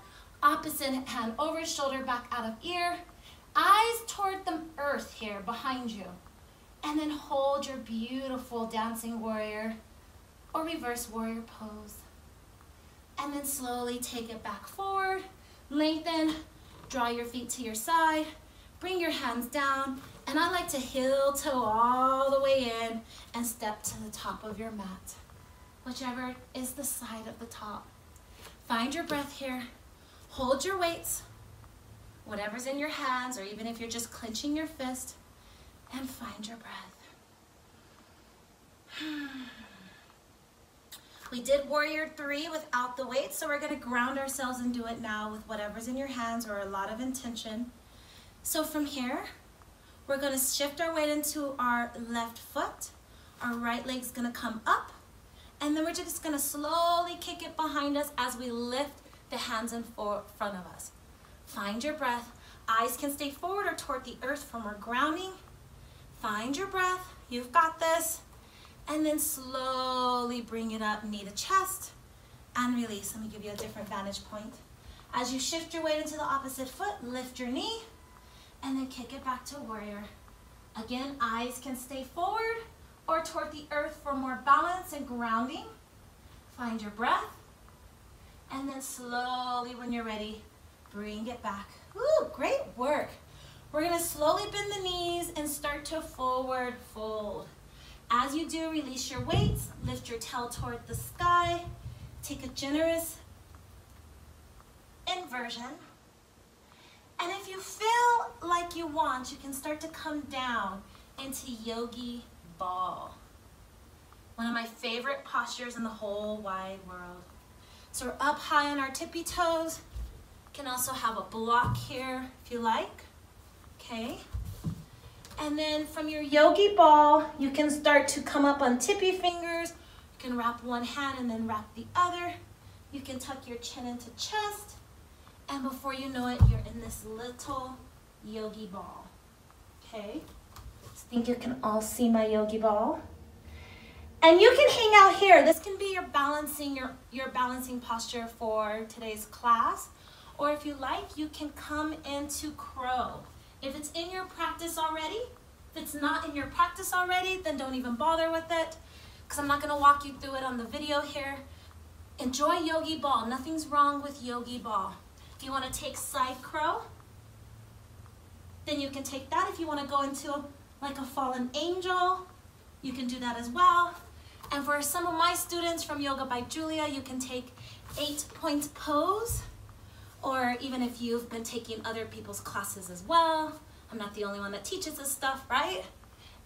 opposite hand over, shoulder back out of ear, eyes toward the earth here behind you. And then hold your beautiful dancing warrior or reverse warrior pose. And then slowly take it back forward, lengthen, draw your feet to your side, bring your hands down, and I like to heel toe all the way in and step to the top of your mat, whichever is the side of the top. Find your breath here, hold your weights, whatever's in your hands, or even if you're just clenching your fist, and find your breath. We did warrior 3 without the weights, so we're gonna ground ourselves and do it now with whatever's in your hands or a lot of intention. So from here, we're gonna shift our weight into our left foot. Our right leg's gonna come up, and then we're just gonna slowly kick it behind us as we lift the hands in front of us. Find your breath. Eyes can stay forward or toward the earth from our grounding. Find your breath, you've got this. And then slowly bring it up, knee to chest, and release. Let me give you a different vantage point. As you shift your weight into the opposite foot, lift your knee, and then kick it back to warrior. Again, eyes can stay forward or toward the earth for more balance and grounding. Find your breath, and then slowly, when you're ready, bring it back. Woo, great work. We're gonna slowly bend the knees and start to forward fold. As you do, release your weights, lift your tail toward the sky, take a generous inversion. And if you feel like you want, you can start to come down into yogi ball. One of my favorite postures in the whole wide world. So we're up high on our tippy toes. Can also have a block here if you like, okay? And then from your yogi ball, you can start to come up on tippy fingers. You can wrap one hand and then wrap the other. You can tuck your chin into chest. And before you know it, you're in this little yogi ball, Okay, I think you can all see my yogi ball. And you can hang out here. This can be your balancing posture for today's class. Or if you like, you can come into crow. If it's in your practice already, if it's not in your practice already, then don't even bother with it, because I'm not going to walk you through it on the video here. Enjoy yogi ball. Nothing's wrong with yogi ball. If you want to take side crow, then you can take that. If you want to go into like a fallen angel, you can do that as well. And for some of my students from Yoga by Julia, you can take 8-point pose, or even if you've been taking other people's classes as well. I'm not the only one that teaches this stuff, right?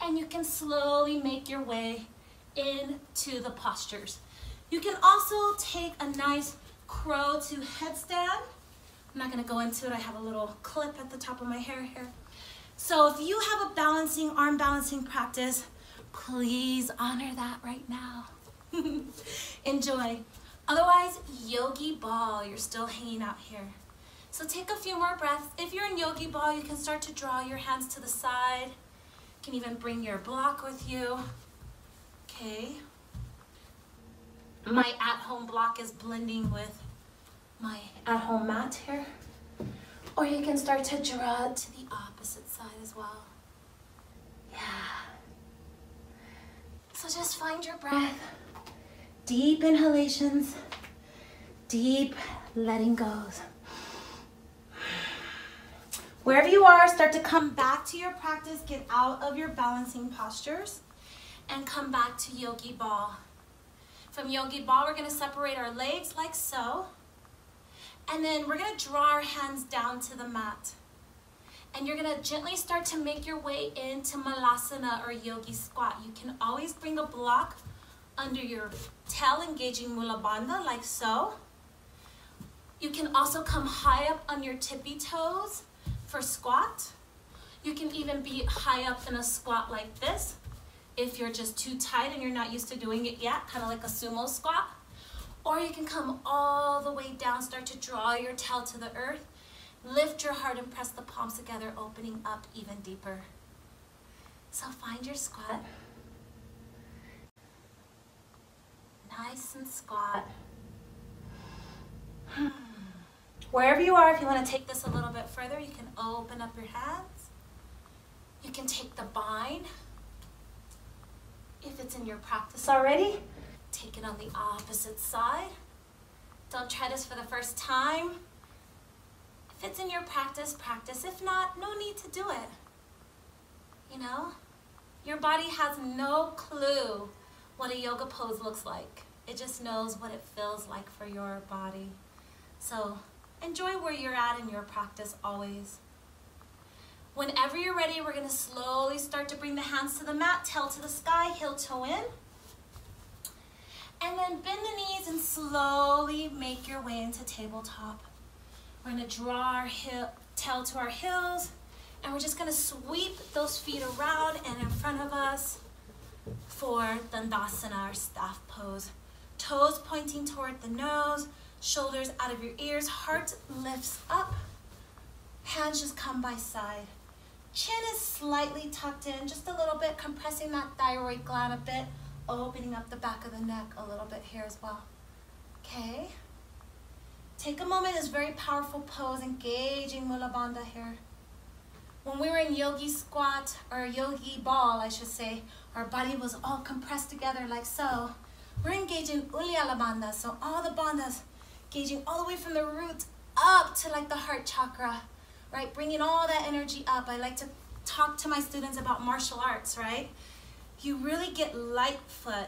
And you can slowly make your way into the postures. You can also take a nice crow to headstand. I'm not gonna go into it. I have a little clip at the top of my hair here. So if you have a arm balancing practice, please honor that right now. Enjoy. Otherwise, yogi ball, you're still hanging out here. So take a few more breaths. If you're in yogi ball, you can start to draw your hands to the side. You can even bring your block with you. Okay. My at-home block is blending with my at-home mat here. Or you can start to draw it to the opposite side as well. Yeah. So just find your breath. Deep inhalations, deep letting goes. Wherever you are, start to come back to your practice. Get out of your balancing postures and come back to yogi ball. From yogi ball, we're going to separate our legs like so. And then we're going to draw our hands down to the mat. And you're going to gently start to make your way into malasana or yogi squat. You can always bring a block under your tail, engaging mula bandha like so. You can also come high up on your tippy toes for squat. You can even be high up in a squat like this if you're just too tight and you're not used to doing it yet, kind of like a sumo squat. Or you can come all the way down, start to draw your tail to the earth, lift your heart and press the palms together, opening up even deeper. So find your squat. Nice and squat. Wherever you are, if you want to take this a little bit further, you can open up your hands. You can take the bind. If it's in your practice already, take it on the opposite side. Don't try this for the first time. If it's in your practice, practice. If not, no need to do it. You know, your body has no clue what a yoga pose looks like. It just knows what it feels like for your body. So enjoy where you're at in your practice always. Whenever you're ready, we're going to slowly start to bring the hands to the mat, tail to the sky, heel toe in. And then bend the knees and slowly make your way into tabletop. We're going to draw our tail to our heels, and we're just going to sweep those feet around and in front of us for Dandasana, or staff pose. Toes pointing toward the nose, shoulders out of your ears, heart lifts up, hands just come by side. Chin is slightly tucked in, just a little bit, compressing that thyroid gland a bit, opening up the back of the neck a little bit here as well. Okay. Take a moment, this very powerful pose, engaging Mula Bandha here. When we were in yogi squat, or yogi ball, I should say, our body was all compressed together like so. We're engaging Uddiyana Bandha, so all the bandhas engaging all the way from the root up to like the heart chakra, right? Bringing all that energy up. I like to talk to my students about martial arts, right? You really get light-footed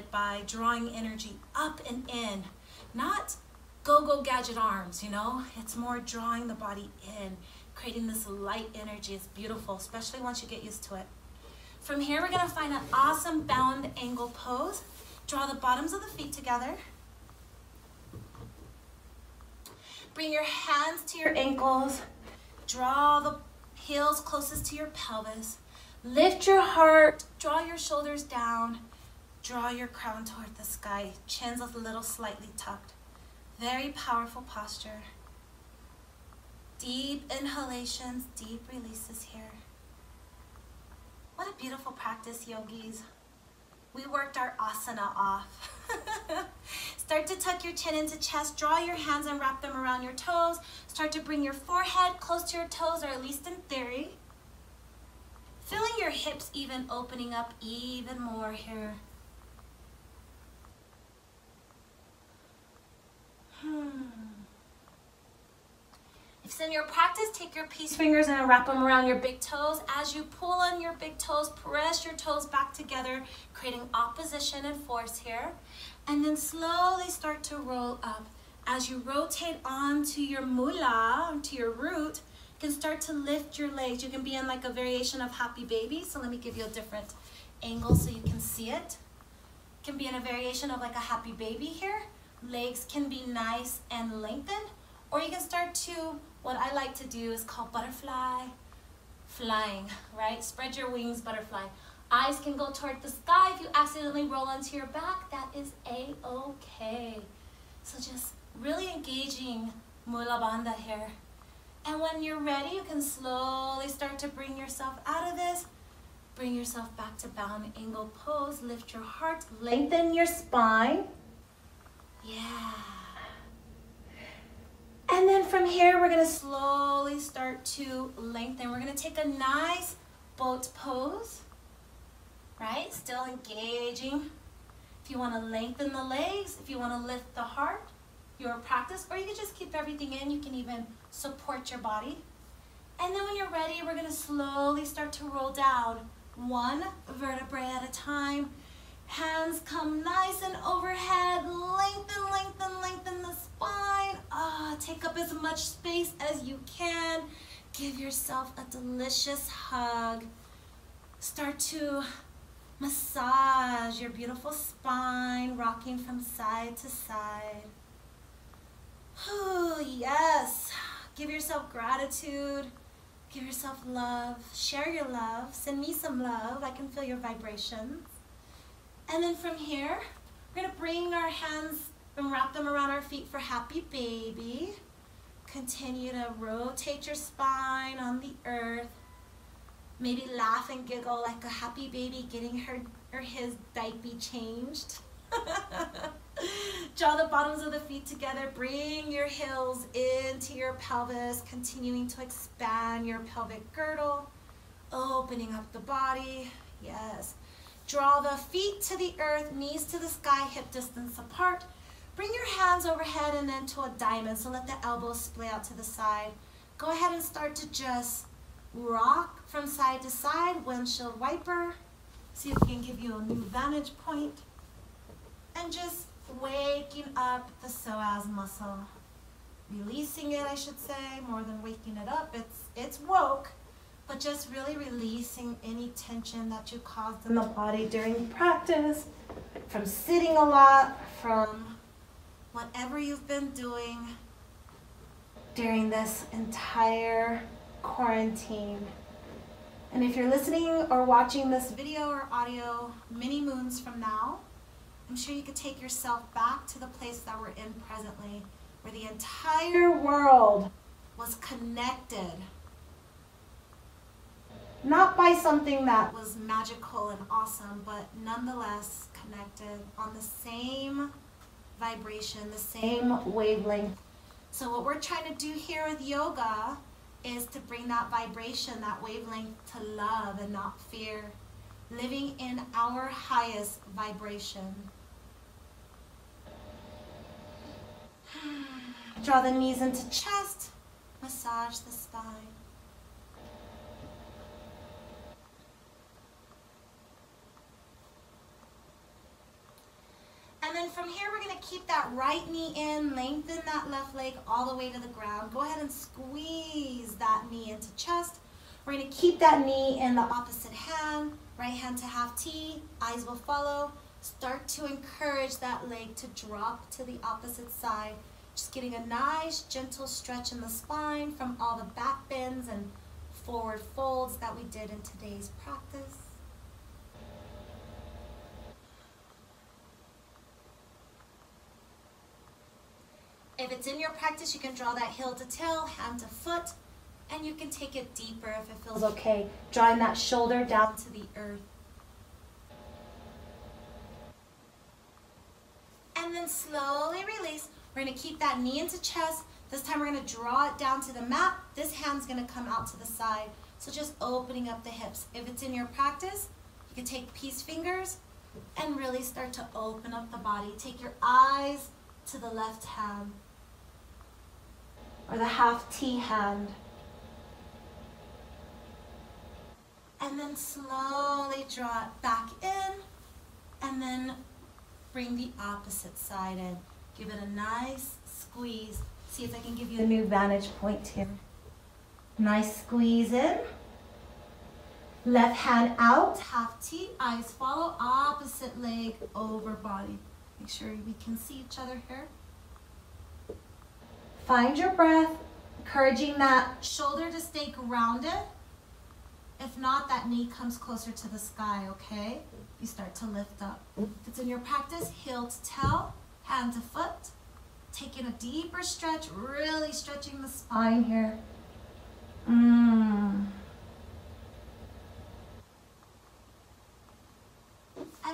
by drawing energy up and in, not go-go gadget arms, you know? It's more drawing the body in, creating this light energy. It's beautiful, especially once you get used to it. From here, we're gonna find an awesome bound angle pose. Draw the bottoms of the feet together. Bring your hands to your ankles. Draw the heels closest to your pelvis. Lift your heart, draw your shoulders down. Draw your crown toward the sky. Chin's a little slightly tucked. Very powerful posture. Deep inhalations, deep releases here. What a beautiful practice, yogis. We worked our asana off. Start to tuck your chin into chest, draw your hands and wrap them around your toes. Start to bring your forehead close to your toes, or at least in theory. Feeling your hips even opening up even more here. If it's in your practice, take your peace fingers and wrap them around your big toes. As you pull on your big toes, press your toes back together, creating opposition and force here. And then slowly start to roll up. As you rotate onto your mula, onto your root, you can start to lift your legs. You can be in like a variation of happy baby. So let me give you a different angle so you can see it. You can be in a variation of like a happy baby here. Legs can be nice and lengthened. Or you can start to, what I like to do is called butterfly flying, right? Spread your wings, butterfly. Eyes can go toward the sky. If you accidentally roll onto your back, that is a-okay. So just really engaging mula bandha here. And when you're ready, you can slowly start to bring yourself out of this. Bring yourself back to bound angle pose. Lift your heart, lengthen your spine. Yeah. And then from here, we're gonna slowly start to lengthen. We're gonna take a nice boat pose, right? Still engaging. If you wanna lengthen the legs, if you wanna lift the heart, your practice, or you can just keep everything in. You can even support your body. And then when you're ready, we're gonna slowly start to roll down, one vertebrae at a time. Hands come nice and overhead. Lengthen, lengthen, lengthen the spine. Take up as much space as you can. Give yourself a delicious hug. Start to massage your beautiful spine, rocking from side to side. Oh, yes. Give yourself gratitude. Give yourself love. Share your love. Send me some love. I can feel your vibrations. And then from here, we're gonna bring our hands and wrap them around our feet for happy baby. Continue to rotate your spine on the earth. Maybe laugh and giggle like a happy baby getting her or his diaper changed. Draw the bottoms of the feet together. Bring your heels into your pelvis, continuing to expand your pelvic girdle, opening up the body. Yes. Draw the feet to the earth, knees to the sky, hip distance apart. Bring your hands overhead and then to a diamond, so let the elbows split out to the side. Go ahead and start to just rock from side to side, windshield wiper. See if we can give you a new vantage point. And just waking up the psoas muscle. Releasing it, I should say, more than waking it up. It's woke. But just really releasing any tension that you caused in the body during practice, from sitting a lot, from whatever you've been doing during this entire quarantine. And if you're listening or watching this video or audio many moons from now, I'm sure you could take yourself back to the place that we're in presently, where the entire world was connected. Not by something that was magical and awesome, but nonetheless connected on the same vibration, the same wavelength. So what we're trying to do here with yoga is to bring that vibration, that wavelength to love and not fear, living in our highest vibration. Draw the knees into chest, massage the spine. And then from here, we're going to keep that right knee in, lengthen that left leg all the way to the ground. Go ahead and squeeze that knee into chest. We're going to keep that knee in the opposite hand, right hand to half T, eyes will follow. Start to encourage that leg to drop to the opposite side. Just getting a nice, gentle stretch in the spine from all the back bends and forward folds that we did in today's practice. If it's in your practice, you can draw that heel to tail, hand to foot, And you can take it deeper if it feels okay, drawing that shoulder down to the earth. And then slowly release. We're going to keep that knee into chest. This time we're going to draw it down to the mat. This hand's going to come out to the side. So just opening up the hips. If it's in your practice, you can take peace fingers and really start to open up the body. Take your eyes to the left hand or the half T hand. And then slowly draw it back in and then bring the opposite side in. Give it a nice squeeze. See if I can give you a new vantage point here. Nice squeeze in. Left hand out, half T, eyes follow, opposite leg over body. Make sure we can see each other here. Find your breath, encouraging that shoulder to stay grounded. If not, that knee comes closer to the sky, okay? You start to lift up. If it's in your practice, heel to toe, hand to foot. Taking a deeper stretch, really stretching the spine here. And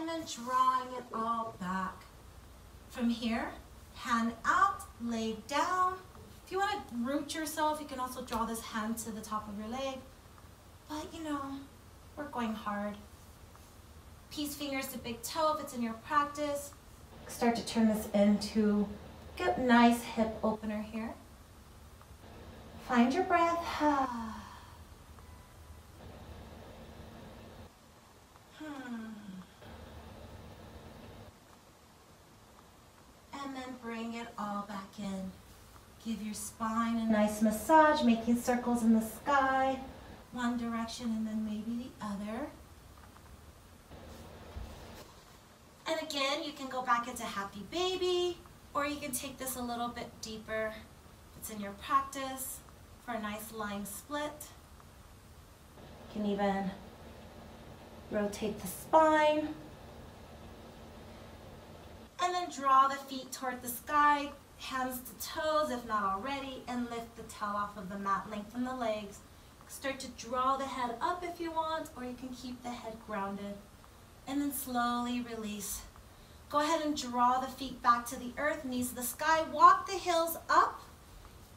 then drawing it all back. From here, hand out, leg down. If you want to root yourself, you can also draw this hand to the top of your leg. But you know, we're going hard. Peace fingers to big toe if it's in your practice. Start to turn this into a nice hip opener here. Find your breath. And then bring it all back in. Give your spine a nice massage, making circles in the sky. One direction and then maybe the other. And again, you can go back into happy baby, or you can take this a little bit deeper. It's in your practice for a nice lying split. You can even rotate the spine. And then draw the feet toward the sky, hands to toes if not already, and lift the tail off of the mat, lengthen the legs. Start to draw the head up if you want, or you can keep the head grounded. And then slowly release. Go ahead and draw the feet back to the earth, knees to the sky. Walk the heels up.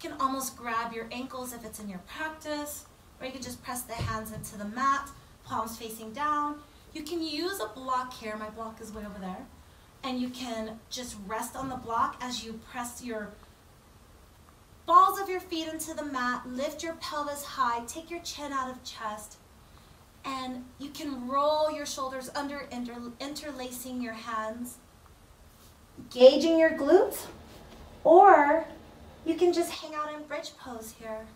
You can almost grab your ankles if it's in your practice, or you can just press the hands into the mat, palms facing down. You can use a block here. My block is way over there. And you can just rest on the block as you press your balls of your feet into the mat, lift your pelvis high, take your chin out of chest, and you can roll your shoulders under, interlacing your hands, engaging your glutes, or you can just hang out in bridge pose here.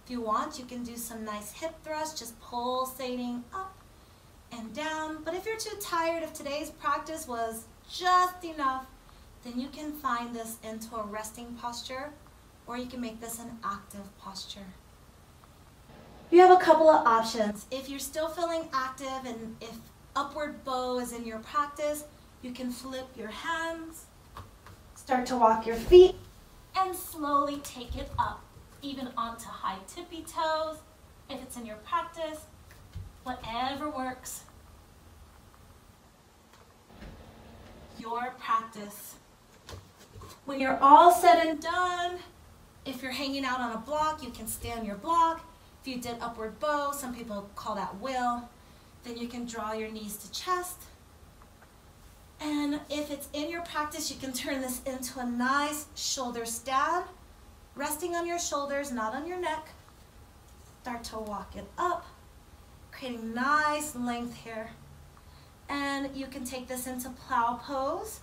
If you want, you can do some nice hip thrusts, just pulsating up and down. But if you're too tired, if today's practice was just enough, then you can find this into a resting posture, or you can make this an active posture. You have a couple of options. If you're still feeling active and if upward bow is in your practice, you can flip your hands, start to walk your feet, and slowly take it up, even onto high tippy toes. If it's in your practice, whatever works. Your practice. When you're all said and done, if you're hanging out on a block, you can stay on your block. If you did upward bow, some people call that whale, then you can draw your knees to chest. And if it's in your practice, you can turn this into a nice shoulder stand, resting on your shoulders, not on your neck. Start to walk it up, creating nice length here. And you can take this into plow pose,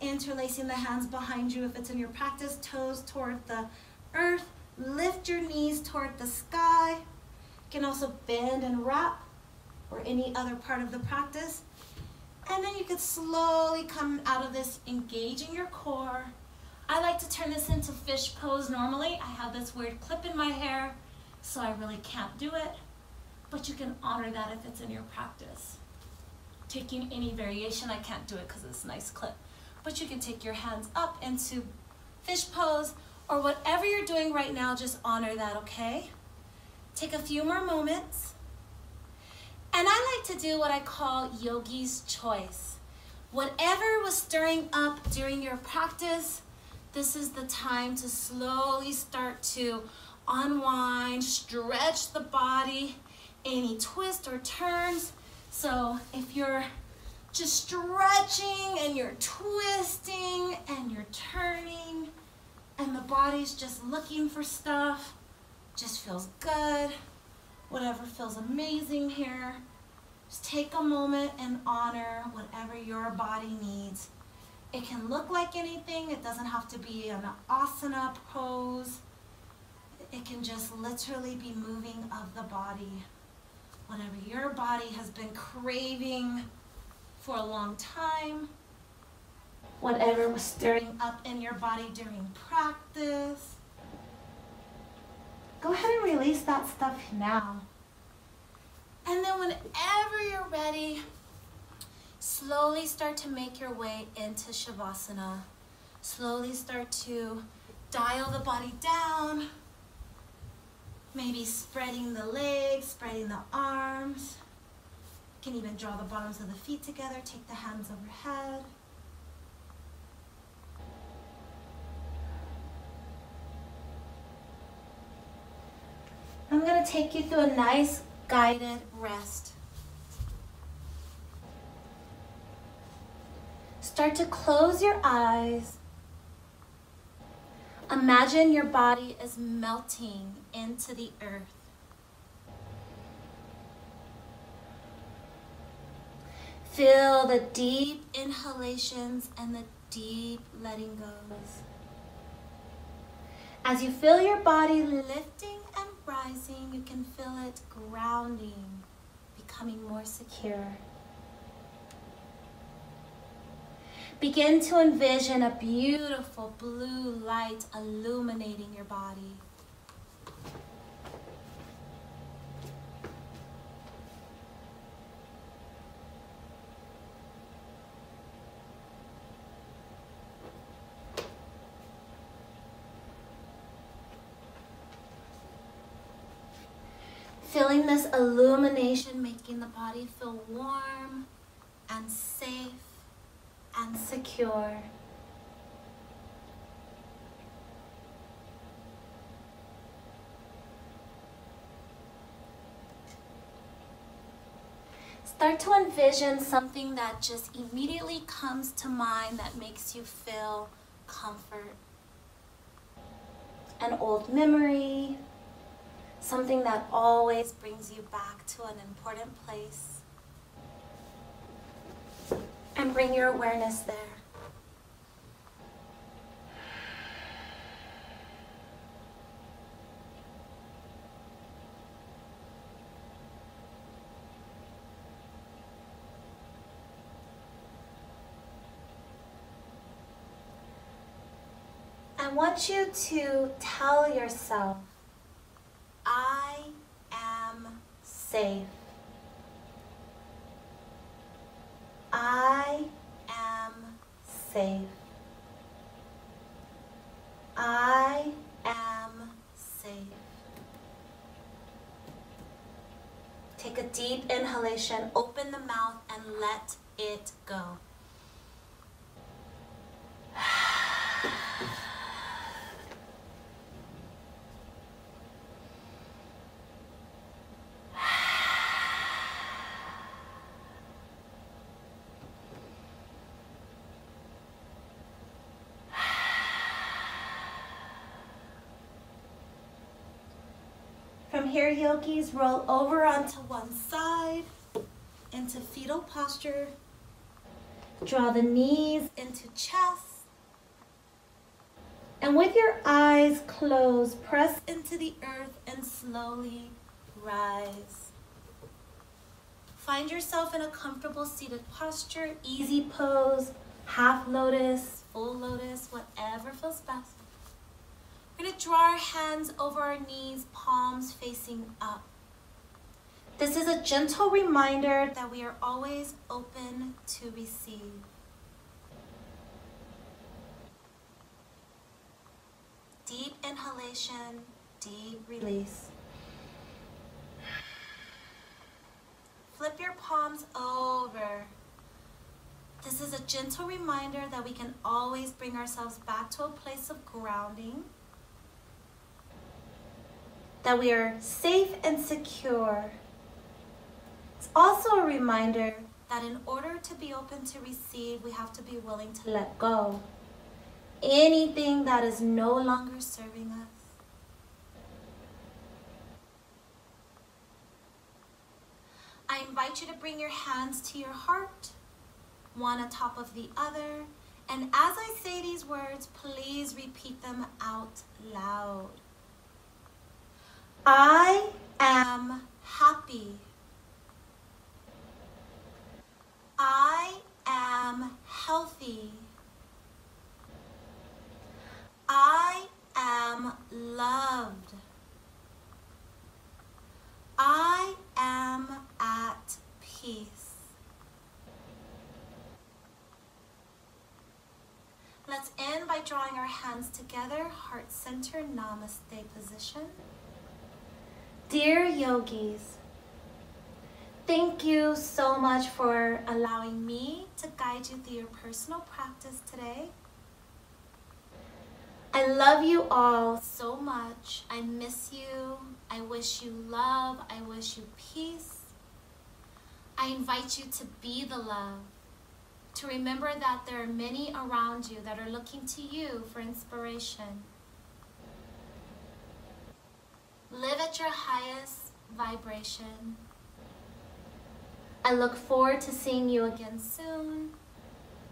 interlacing the hands behind you if it's in your practice, toes toward the earth, lift your knees toward the sky. You can also bend and wrap, or any other part of the practice. And then you could slowly come out of this, engaging your core. I like to turn this into fish pose normally. I have this weird clip in my hair, so I really can't do it. But you can honor that if it's in your practice. Taking any variation, I can't do it because of this nice clip. But you can take your hands up into fish pose, or whatever you're doing right now, just honor that, okay? Take a few more moments. And I like to do what I call yogi's choice. Whatever was stirring up during your practice, this is the time to slowly start to unwind, stretch the body, any twists or turns. So if you're just stretching and you're twisting and you're turning and the body's just looking for stuff, just feels good, whatever feels amazing here, just take a moment and honor whatever your body needs. It can look like anything. It doesn't have to be an asana pose. It can just literally be moving of the body. Whatever your body has been craving for a long time. Whatever was stirring up in your body during practice. Go ahead and release that stuff now. And then whenever you're ready, slowly start to make your way into Shavasana. Slowly start to dial the body down. Maybe spreading the legs, spreading the arms. You can even draw the bottoms of the feet together. Take the hands overhead. I'm going to take you through a nice guided rest. Start to close your eyes. Imagine your body is melting into the earth. Feel the deep inhalations and the deep letting goes. As you feel your body lifting and rising, you can feel it grounding, becoming more secure. Begin to envision a beautiful blue light illuminating your body. Feeling this illumination, making the body feel warm and safe and secure. Start to envision something that just immediately comes to mind that makes you feel comfort. An old memory, something that always brings you back to an important place. And bring your awareness there. I want you to tell yourself, I am safe. I am safe. I am safe. Take a deep inhalation, open the mouth, and let it go. From here, yogis, roll over onto one side into fetal posture. Draw the knees into chest. And with your eyes closed, press into the earth and slowly rise. Find yourself in a comfortable seated posture, easy pose, half lotus, full lotus, whatever feels best. We're going to draw our hands over our knees, palms facing up. This is a gentle reminder that we are always open to receive. Deep inhalation, deep release. flip your palms over. This is a gentle reminder that we can always bring ourselves back to a place of grounding, that we are safe and secure. It's also a reminder that in order to be open to receive, we have to be willing to let go. Anything that is no longer serving us. I invite you to bring your hands to your heart, one on top of the other. And as I say these words, please repeat them out loud. I am happy. I am healthy. I am loved. I am at peace. Let's end by drawing our hands together, heart center, namaste position. Dear yogis, thank you so much for allowing me to guide you through your personal practice today. I love you all so much. I miss you. I wish you love. I wish you peace. I invite you to be the love. To remember that there are many around you that are looking to you for inspiration. Live at your highest vibration. I look forward to seeing you again soon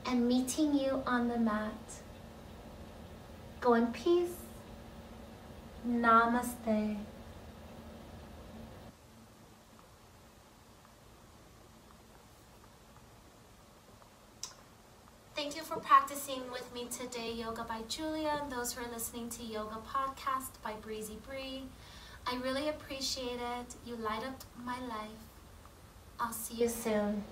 and meeting you on the mat. Go in peace. Namaste. Thank you for practicing with me today, Yoga by Julia, and those who are listening to Yoga Podcast by Breezy Bree. I really appreciate it. You light up my life. I'll see you soon.